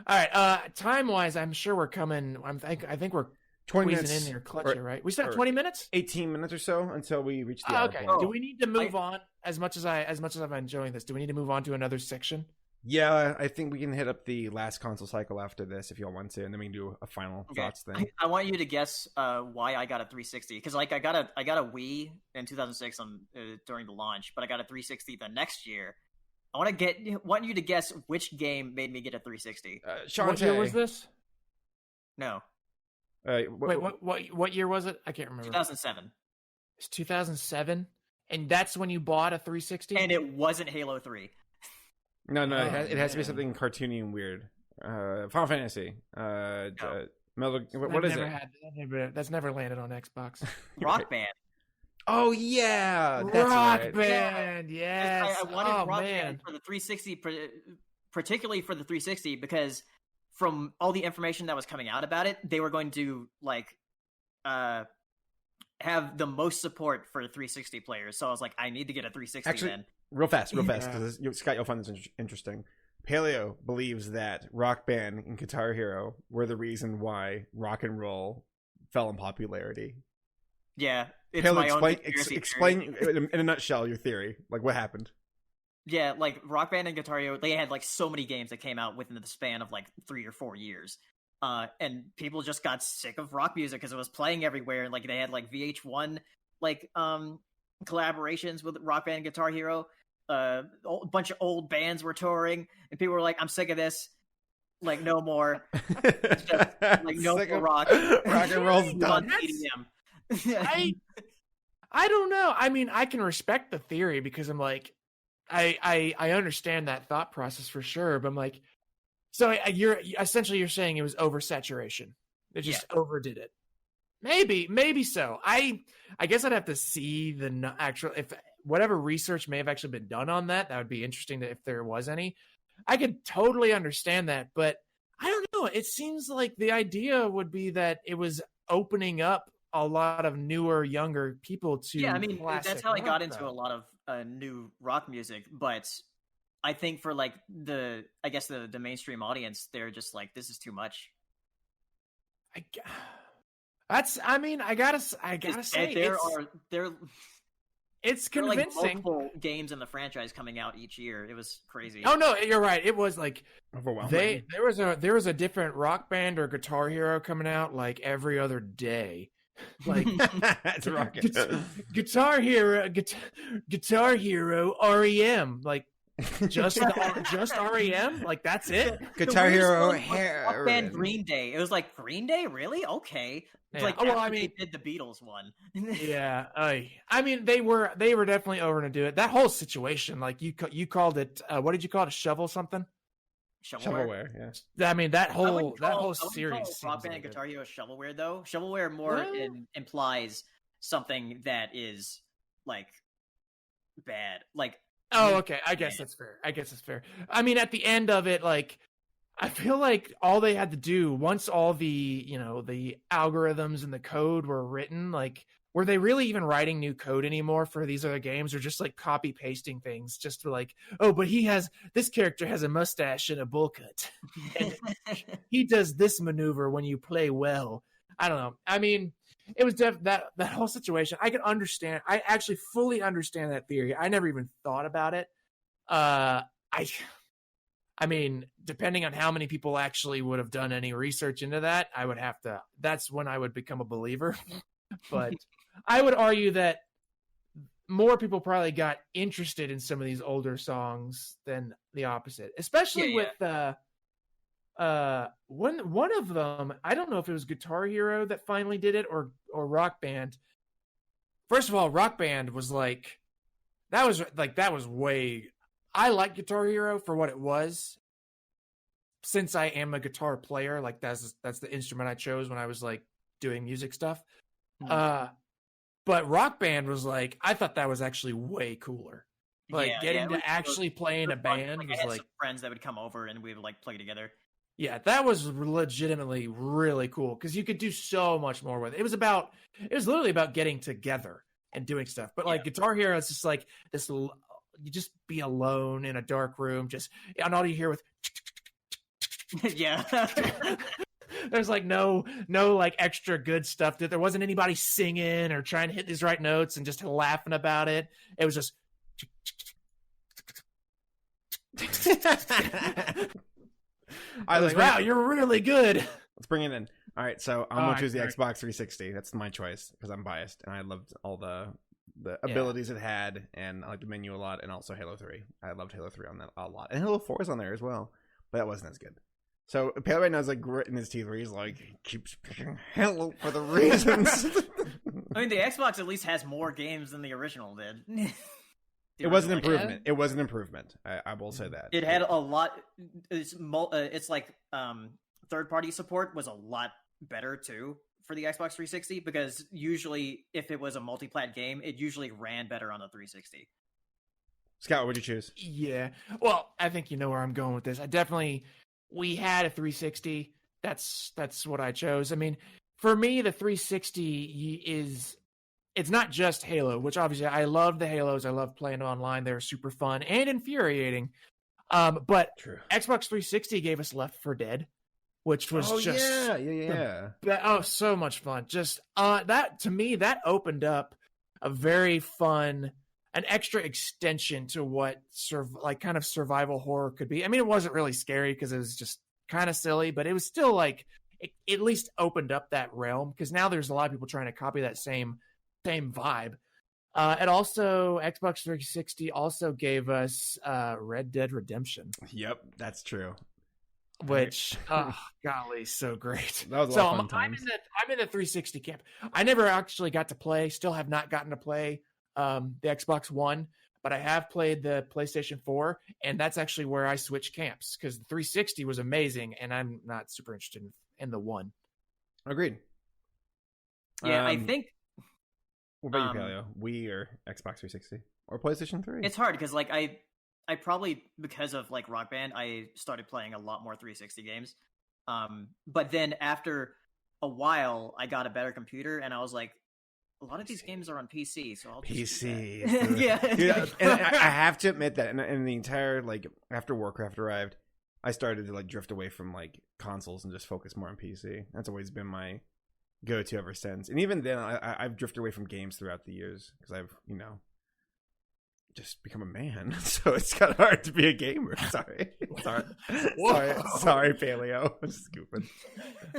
All right. Time wise, I'm sure we're coming. I think we're
20
squeezing
minutes
in there, clutch here, right? We still have 20 minutes,
18 minutes or so until we reach the hour
okay.
point.
Do we need to move on? As much as I'm enjoying this, do we need to move on to another section?
Yeah, I think we can hit up the last console cycle after this if y'all want to, and then we can do a final thoughts thing.
I want you to guess why I got a 360 because like I got a Wii in 2006 during the launch, but I got a 360 the next year. I want you to guess which game made me get a 360.
What year was this?
No.
Wait, what year was it? I can't remember.
2007.
It's 2007, and that's when you bought a 360.
And it wasn't Halo 3.
No, it has to be something cartoony and weird. Final Fantasy. What is it?
That's never landed on Xbox.
Rock Band.
Oh yeah, that's
Rock
right.
Band. Yes.
I wanted Rock Band for the 360, particularly for the 360, because from all the information that was coming out about it, they were going to like have the most support for 360 players. So I was like, I need to get a 360
Actually,
then.
Real fast, because Scott, you'll find this interesting. Paleo believes that Rock Band and Guitar Hero were the reason why rock and roll fell in popularity.
Yeah, it's
Paleo, explain in a nutshell your theory. Like, what happened?
Yeah, like Rock Band and Guitar Hero, they had like so many games that came out within the span of like 3 or 4 years. And people just got sick of rock music because it was playing everywhere. Like they had like VH1 like collaborations with Rock Band and Guitar Hero. A bunch of old bands were touring, and people were like, "I'm sick of this. Like no more. Just, like no more rock.
Rock and roll's done."
I don't know. I mean, I can respect the theory because I'm like, I understand that thought process for sure. But I'm like, so you're saying it was oversaturation. It just overdid it. Maybe so. I guess I'd have to see the actual if whatever research may have actually been done on that. That would be interesting if there was any. I could totally understand that, but I don't know. It seems like the idea would be that it was opening up a lot of newer, younger people to.
Yeah, I mean that's how I got into a lot of new rock music, but I think for like the mainstream audience, they're just like, this is too much.
I gotta say, it's convincing.
Like multiple games in the franchise coming out each year. It was crazy.
Oh no, you're right. It was like
overwhelming.
There was a different Rock Band or Guitar Hero coming out like every other day. Like
It's a rocket.
Guitar Hero REM, like just REM, like that's it.
Guitar Hero
Rock Band Green Day. It was like Green Day, really? Okay. It's
Yeah.
like
Well,
after they did the Beatles one.
Yeah, I mean they were definitely over to do it. That whole situation, like you called it, what did you call it? A shovel something?
Shovelware, yeah.
I mean that whole
series.
series.
Rock Band and Guitar Hero shovelware though. Shovelware more implies something that is like bad. Like
oh, okay. I guess that's fair. I mean, at the end of it, like I feel like all they had to do once all the the algorithms and the code were written, like were they really even writing new code anymore for these other games, or just like copy pasting things just to like, oh, but this character has a mustache and a bowl cut, and he does this maneuver when you play well. I don't know. I mean, it was that whole situation. I can understand. I actually fully understand that theory. I never even thought about it. I mean, depending on how many people actually would have done any research into that, I would have to. That's when I would become a believer. But I would argue that more people probably got interested in some of these older songs than the opposite, especially with one of them. I don't know if it was Guitar Hero that finally did it or Rock Band. First of all, Rock Band was like that was way. I like Guitar Hero for what it was. Since I am a guitar player, like that's the instrument I chose when I was like doing music stuff. But Rock Band was like, I thought that was actually way cooler. Like getting to actually play in a band was like
friends that would come over and we would like play together.
Yeah, that was legitimately really cool because you could do so much more with it. It was literally about getting together and doing stuff. But like Guitar Hero, it's just like this. You just be alone in a dark room, and all you hear with
yeah.
There's like no like extra good stuff. There wasn't anybody singing or trying to hit these right notes and just laughing about it. It was just I was like, wow, you're really good.
Let's bring it in. All right, so I'm gonna choose the Xbox 360. That's my choice because I'm biased and I loved all the abilities it had, and I like the menu a lot, and also Halo 3. I loved Halo 3 on that a lot, and Halo 4 is on there as well, but that wasn't as good. So Paleo right now is like gritting his teeth where he's like, he keeps picking Halo for the reasons.
I mean, the Xbox at least has more games than the original did.
It was an improvement. It was an improvement. I will say that.
It had a lot. It's like third-party support was a lot better too for the Xbox 360 because usually if it was a multi-plat game, it usually ran better on the 360.
Scott, what'd you choose?
Yeah. Well, I think you know where I'm going with this. We had a 360. That's what I chose. I mean, for me, the 360 it's not just Halo, which obviously I love the Halos. I love playing online. They're super fun and infuriating. But
True.
Xbox 360 gave us Left 4 Dead, which was so much fun. Just that to me, that opened up an extra extension to what kind of survival horror could be. I mean, it wasn't really scary because it was just kind of silly, but it was still like it at least opened up that realm because now there's a lot of people trying to copy that same vibe. And also Xbox 360 also gave us Red Dead Redemption.
Yep, that's true.
Which golly, so great.
That was a lot of fun times.
I'm in the 360 camp. I never actually got to play, still have not gotten to play the Xbox One, but I have played the PlayStation 4, and that's actually where I switched camps because the 360 was amazing, and I'm not super interested in the One.
Agreed.
Yeah, I think.
What about you, Paleo? Wii or Xbox 360 or PlayStation 3?
It's hard because like I probably because of like Rock Band, I started playing a lot more 360 games. But then after a while, I got a better computer, and I was like, a lot of these games are on PC, so I'll just
PC.
Yeah.
Dude, and I have to admit that in the entire like after Warcraft arrived, I started to like drift away from like consoles and just focus more on PC. That's always been my go-to ever since. And even then, I've drifted away from games throughout the years because I've just become a man. So it's kind of hard to be a gamer. Sorry, Paleo. I'm just goofing.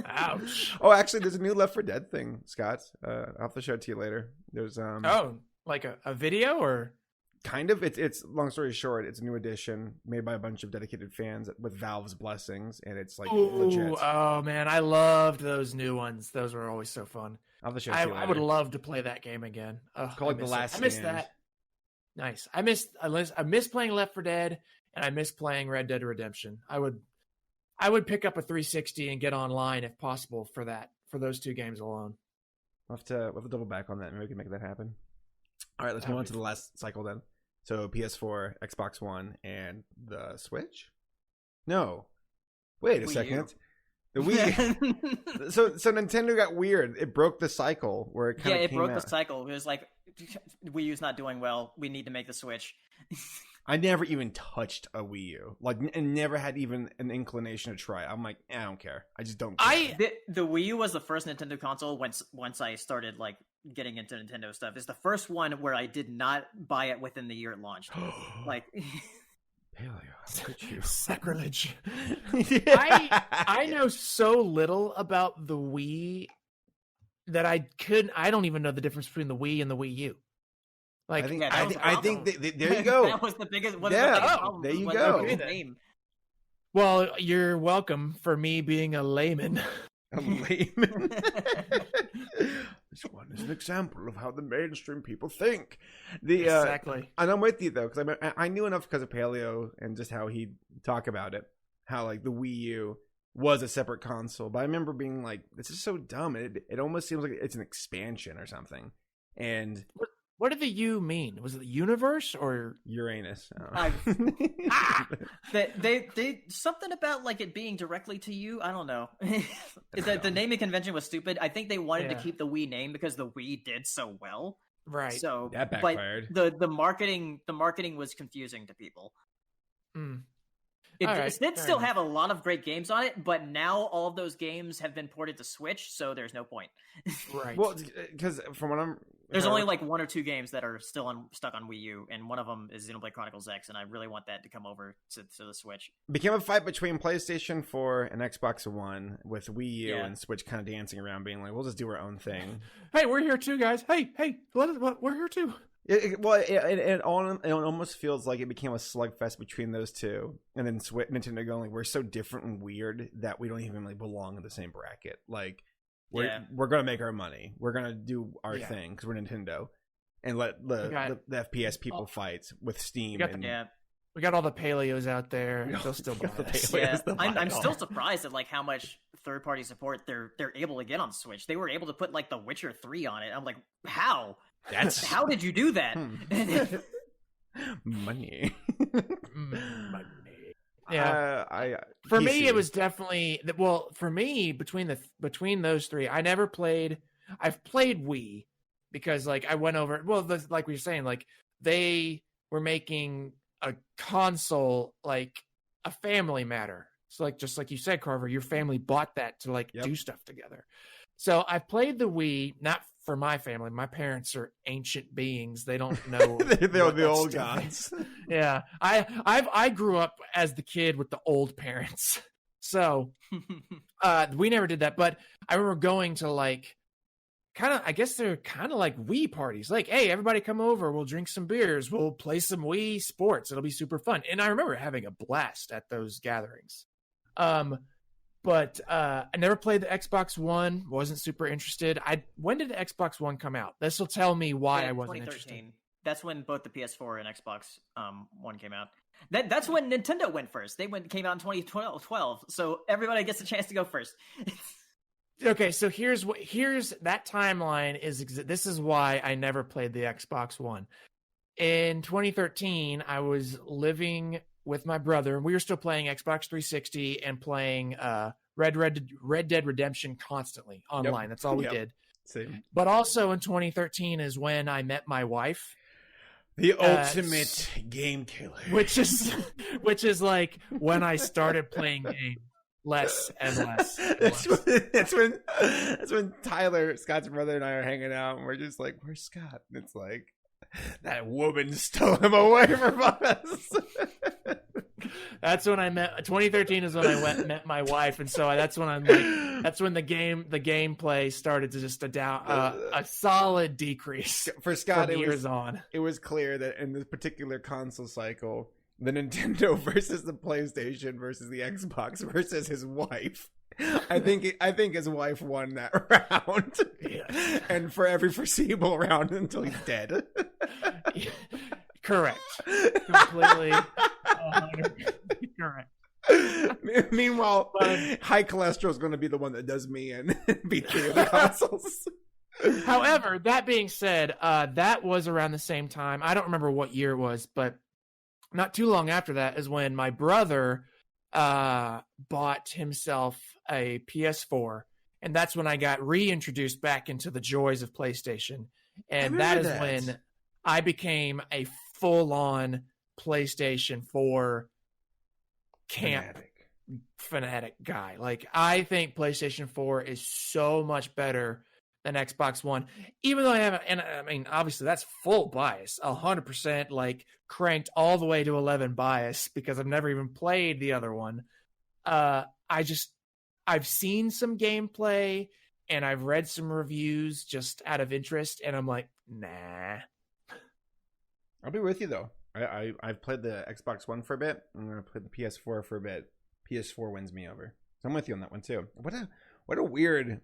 Ouch.
Oh, actually, there's a new Left 4 Dead thing, Scott. I'll have to show it to you later. There's
like a video or
kind of. It's long story short, it's a new edition made by a bunch of dedicated fans with Valve's blessings, and it's like legit.
Oh man, I loved those new ones. Those were always so fun.
I'll have to show it to you later.
I would love to play that game again.
It's called The Last Stand.
I missed that. Nice. I miss playing Left 4 Dead, and I miss playing Red Dead Redemption. I would pick up a 360 and get online if possible for those two games alone.
We'll have to double back on that. Maybe we can make that happen. All right, let's move on to the last cycle then. So PS4, Xbox One, and the Switch? No. Wait a second. The Wii. so Nintendo got weird. It broke the cycle where it kind of
broke the cycle. It was like, Wii U's not doing well. We need to make the Switch.
I never even touched a Wii U, and never had even an inclination to try. I'm like, I don't care. I just don't care.
The Wii U was the first Nintendo console once I started like getting into Nintendo stuff. It's the first one where I did not buy it within the year it launched. Like,
Paleo, how could you?
Sacrilege. I know so little about the Wii that I don't even know the difference between the Wii and the Wii U. Like,
I think there you go.
That was the biggest.
There you go.
Well, you're welcome for me being a layman.
A layman. This one is an example of how the mainstream people think.
Exactly.
And I'm with you though, because I knew enough because of Paleo and just how he'd talk about it, how like the Wii U was a separate console. But I remember being like, "This is so dumb." It almost seems like it's an expansion or something. And
what did the U mean? Was it the universe or
Uranus?
They something about like it being directly to you. I don't know. The naming convention was stupid. I think they wanted to keep the Wii name because the Wii did so well.
Right.
So
that backfired.
But the marketing was confusing to people. It did still have a lot of great games on it, but now all of those games have been ported to Switch, so there's no point.
Right.
Well, because from what
there's only like one or two games that are still stuck on Wii U, and one of them is Xenoblade Chronicles X, and I really want that to come over to the Switch.
Became a fight between PlayStation 4 and Xbox One, with Wii U and Switch kind of dancing around, being like, "We'll just do our own thing."
Hey, we're here too, guys. Hey, we're here too.
It almost feels like it became a slugfest between those two, and then Nintendo going, like, "We're so different and weird that we don't even like belong in the same bracket." Like, we're gonna make our money. We're gonna do our thing because we're Nintendo, and let the FPS people fight with Steam.
We got all the Paleos out there. They'll still buy us.
I'm still surprised at like how much third-party support they're able to get on Switch. They were able to put like The Witcher 3 on it. I'm like, how? How did you do that?
Money.
Yeah. For me, it was definitely for me between those three. I've played Wii because like I went over. Well, like we were saying, like they were making a console like a family matter. So like just like you said, Carver, your family bought that to like do stuff together. So I played the Wii, not for my family. My parents are ancient beings. They don't know.
They're the old gods.
Yeah. I grew up as the kid with the old parents. So we never did that. But I remember going to like I guess they're kind of like Wii parties. Like, hey, everybody come over. We'll drink some beers. We'll play some Wii sports. It'll be super fun. And I remember having a blast at those gatherings. But I never played the Xbox One. Wasn't super interested. When did the Xbox One come out? This will tell me why I wasn't interested.
That's when both the PS4 and Xbox One came out. That's when Nintendo went first. They came out in 2012. So everybody gets a chance to go first.
Okay, so here's that timeline this is why I never played the Xbox One. In 2013, I was living with my brother, and we were still playing Xbox 360 and playing Red Dead Redemption constantly online. That's all we did.
Same.
But also in 2013 is when I met my wife.
The ultimate game killer.
Which is like when I started playing games less and less.
That's when Tyler, Scott's brother, and I are hanging out, and we're just like, "Where's Scott?" And it's like, That woman stole him away from us.
That's when I met. 2013 is when I met my wife, and so that's when I'm like, that's when the gameplay started to just a solid decrease
for Scott.
It
was clear that in this particular console cycle, the Nintendo versus the PlayStation versus the Xbox versus his wife. I think his wife won that round, and for every foreseeable round until he's dead.
Correct. Completely. 100% correct.
Meanwhile, high cholesterol is going to be the one that does me and beat the other consoles.
However, that being said, that was around the same time. I don't remember what year it was, but not too long after that is when my brother bought himself a PS4, and that's when I got reintroduced back into the joys of PlayStation. And that is when I became a full-on PlayStation 4 camp fanatic guy. Like, I think PlayStation 4 is so much better than Xbox One, even though I haven't, and I mean, obviously that's full bias, 100%, like cranked all the way to 11 bias, because I've never even played the other one. I've seen some gameplay and I've read some reviews just out of interest, and I'm like, nah.
I'll be with you though. I've played the Xbox One for a bit, and I played the PS4 for a bit. PS4 wins me over. So I'm with you on that one too. What a weird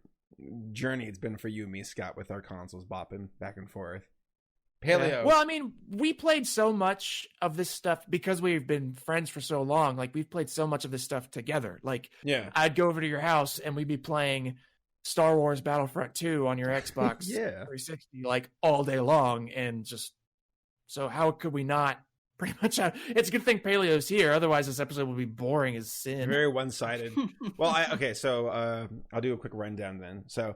journey it's been for you and me, Scott, with our consoles bopping back and forth. Paleo.
Yeah. Well, I mean, we played so much of this stuff because we've been friends for so long. Like, we've played so much of this stuff together. Like,
yeah,
I'd go over to your house and we'd be playing Star Wars Battlefront 2 on your Xbox 360 like all day long, and just so how could we not pretty much have? It's a good thing Paleo's here, otherwise this episode would be boring as sin.
Very one-sided. Well, so I'll do a quick rundown then. So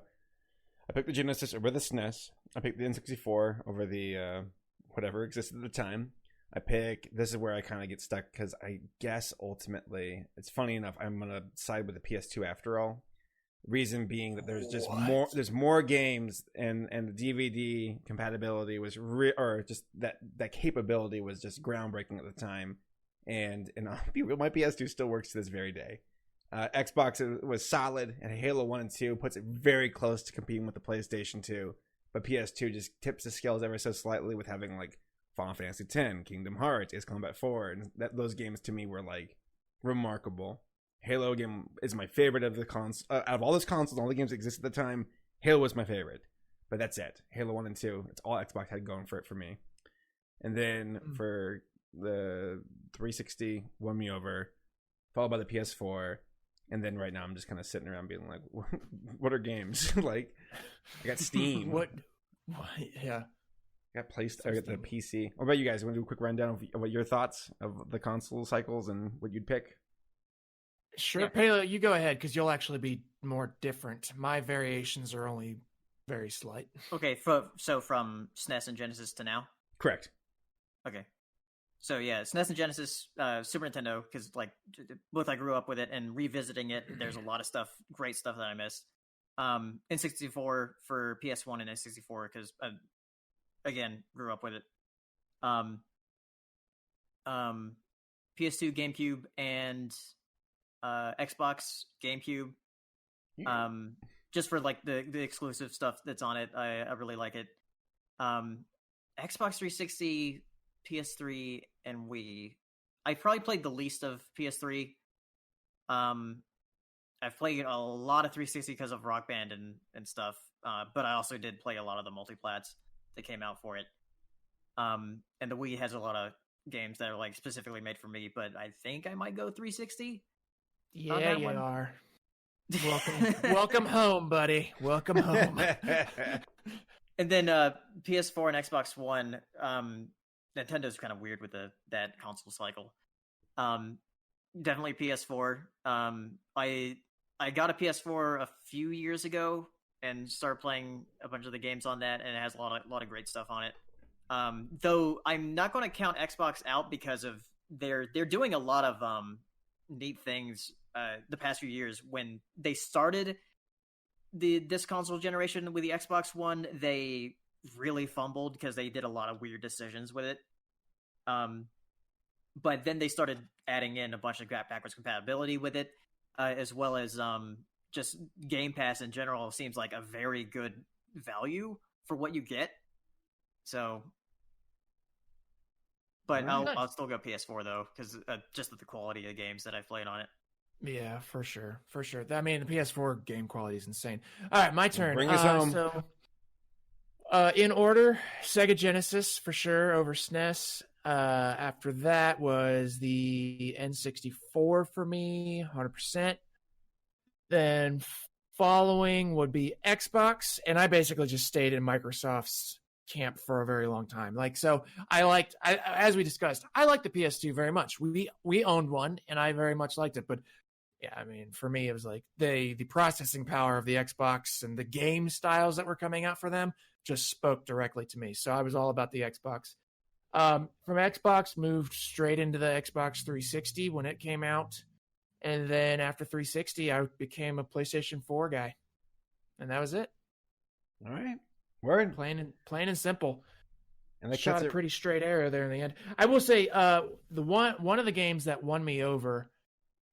I picked the Genesis over the SNES. I picked the N64 over the whatever existed at the time. This is where I kind of get stuck, because I guess ultimately, it's funny enough, I'm gonna side with the PS2 after all. Reason being that there's just more games, and the DVD compatibility was or just that capability was just groundbreaking at the time, and I'll be real, my PS2 still works to this very day. Xbox was solid, and Halo 1 and 2 puts it very close to competing with the PlayStation 2, but PS2 just tips the scales ever so slightly with having like Final Fantasy X, Kingdom Hearts, Ace Combat 4, and those games to me were like remarkable. Halo game is my favorite of the out of all those consoles, all the games that existed at the time. Halo was my favorite, but that's it. Halo 1 and 2, it's all Xbox had going for it for me. And then for the 360, won me over, followed by the PS4, and then right now I'm just kind of sitting around being like, what are games? Like, I got Steam.
What? Yeah.
I got PlayStation. I got the PC. What about you guys? Want to do a quick rundown of what your thoughts of the console cycles and what you'd pick?
Sure, yeah. Paleo, you go ahead, because you'll actually be more different. My variations are only very slight.
Okay, so from SNES and Genesis to now?
Correct.
Okay. So yeah, SNES and Genesis, Super Nintendo, because like both I grew up with it, and revisiting it, there's a lot of stuff, great stuff that I missed. N64 for PS1 and N64, because again, grew up with it. PS2, GameCube, and Xbox, GameCube.
Yeah.
Just for like the exclusive stuff that's on it, I really like it. Xbox 360, PS3, and Wii. I probably played the least of PS3. I've played a lot of 360 because of Rock Band and stuff, but I also did play a lot of the multiplats that came out for it. And the Wii has a lot of games that are like specifically made for me, but I think I might go 360.
Yeah, you are. Welcome home, buddy. Welcome home.
And then PS4 and Xbox One. Nintendo's kind of weird with that console cycle. Definitely PS4. I got a PS4 a few years ago and started playing a bunch of the games on that, and it has a lot of great stuff on it. Though I'm not going to count Xbox out, because of they're doing a lot of neat things the past few years. When they started this console generation with the Xbox One, they really fumbled because they did a lot of weird decisions with it. But then they started adding in a bunch of backwards compatibility with it, as well as just Game Pass in general seems like a very good value for what you get. So, but I'll still go PS4 though, because just the quality of games that I've played on it.
Yeah, for sure. I mean, the PS4 game quality is insane. All right, my turn.
Bring us home.
So, in order, Sega Genesis for sure over SNES. After that was the N64 for me, 100%. Then following would be Xbox, and I basically just stayed in Microsoft's camp for a very long time. Like, so as we discussed, I liked the PS2 very much. We owned one, and I very much liked it. But yeah, I mean, for me, it was like the processing power of the Xbox and the game styles that were coming out for them just spoke directly to me. So I was all about the Xbox. From Xbox, moved straight into the Xbox 360 when it came out. And then after 360, I became a PlayStation 4 guy. And that was it.
All right. Word.
Plain and simple.
And
Shot a pretty straight arrow there in the end. I will say, the one of the games that won me over,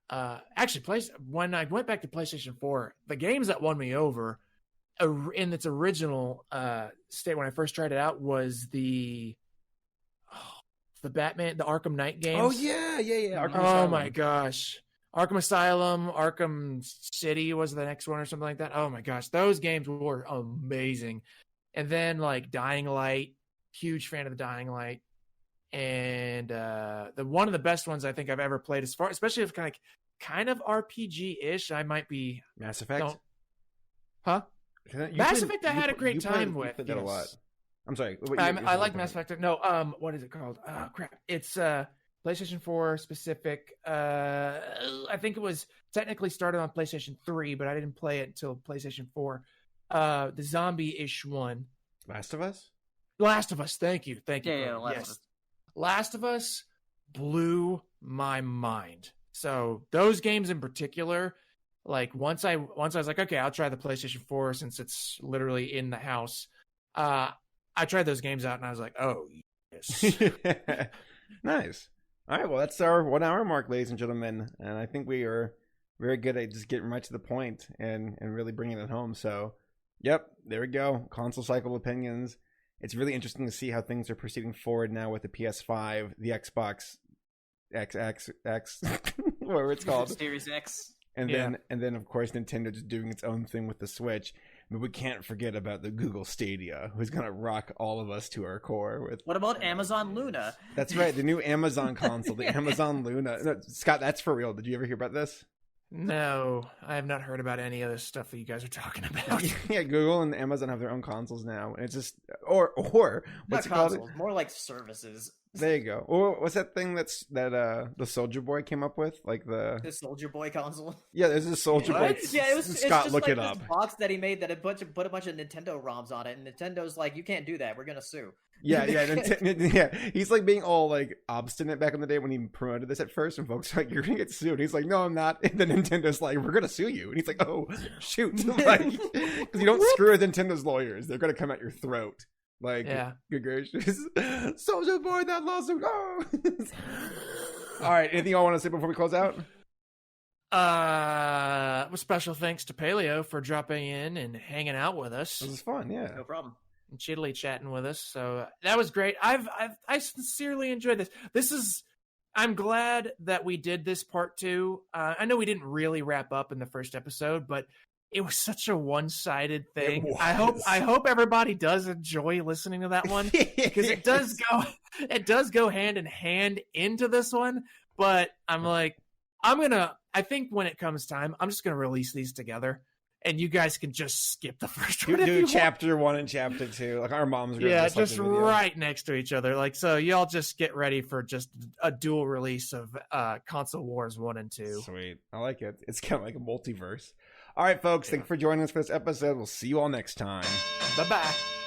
when I went back to PlayStation 4, the games that won me over in its original state when I first tried it out was the Batman, the Arkham Knight games.
Oh yeah.
Arkham Asylum. My gosh. Arkham Asylum, Arkham City was the next one or something like that. Oh my gosh, those games were amazing. And then like Dying Light, huge fan of the Dying Light. And the one of the best ones I think I've ever played, especially if kind of RPG-ish. I might be
Mass Effect.
Mass Effect I had a great time with.
That a lot. I'm sorry.
I like Mass Effect. No, what is it called? Oh crap! It's PlayStation 4 specific. I think it was technically started on PlayStation 3, but I didn't play it until PlayStation 4. The zombie-ish one.
Last of Us.
Thank you.
Yeah, Last of Us.
Last of Us blew my mind. So those games in particular, like once I was like, okay, I'll try the PlayStation 4 since it's literally in the house. I tried those games out and I was like, oh yes.
Nice. All right, well, that's our 1 hour mark, ladies and gentlemen, and I think we are very good at just getting right to the point and really bringing it home. So, yep, there we go. Console cycle opinions. It's really interesting to see how things are proceeding forward now with the PS5, the Xbox X, whatever it's called,
Series X,
and then of course Nintendo just doing its own thing with the Switch. But we can't forget about the Google Stadia, who's gonna rock all of us to our core. With
what about Amazon Luna?
That's right, the new Amazon console, the Amazon Luna. No, Scott, that's for real. Did you ever hear about this?
No, I have not heard about any of this stuff that you guys are talking about.
Yeah, Google and Amazon have their own consoles now, and it's just or what's it called?
More like services.
There you go. Or what's that thing that the Soldier Boy came up with? Like the
Soldier Boy console.
Yeah, there's a Soldier Boy.
Yeah, it was
Scott,
just
look
like
it up.
This box that he made that put a bunch of Nintendo ROMs on it, and Nintendo's like, you can't do that. We're gonna sue.
Yeah. He's like being all like obstinate back in the day when he promoted this at first, and folks are like, "You're gonna get sued." He's like, "No, I'm not." And then Nintendo's like, "We're gonna sue you," and he's like, "Oh, shoot!" Like, because you don't screw with Nintendo's lawyers; they're gonna come at your throat. Like, yeah. Good gracious, Soldier Boy, that lawsuit. Oh. All right, anything y'all want to say before we close out?
Special thanks to Paleo for dropping in and hanging out with us.
This was fun, yeah.
No problem.
And chittily chatting with us, so that was great. I sincerely enjoyed this. I'm glad that we did this part 2. I know we didn't really wrap up in the first episode, but it was such a one-sided thing. I hope everybody does enjoy listening to that one, because it does go hand in hand into this one. But I'm like, I think when it comes time, I'm just gonna release these together. And you guys can just skip the first one.
Do chapter 1 and chapter 2. Like our moms.
Just right next to each other. Like, so y'all just get ready for just a dual release of Console Wars 1 and 2.
Sweet. I like it. It's kind of like a multiverse. All right, folks. Thanks for joining us for this episode. We'll see you all next time.
Bye-bye.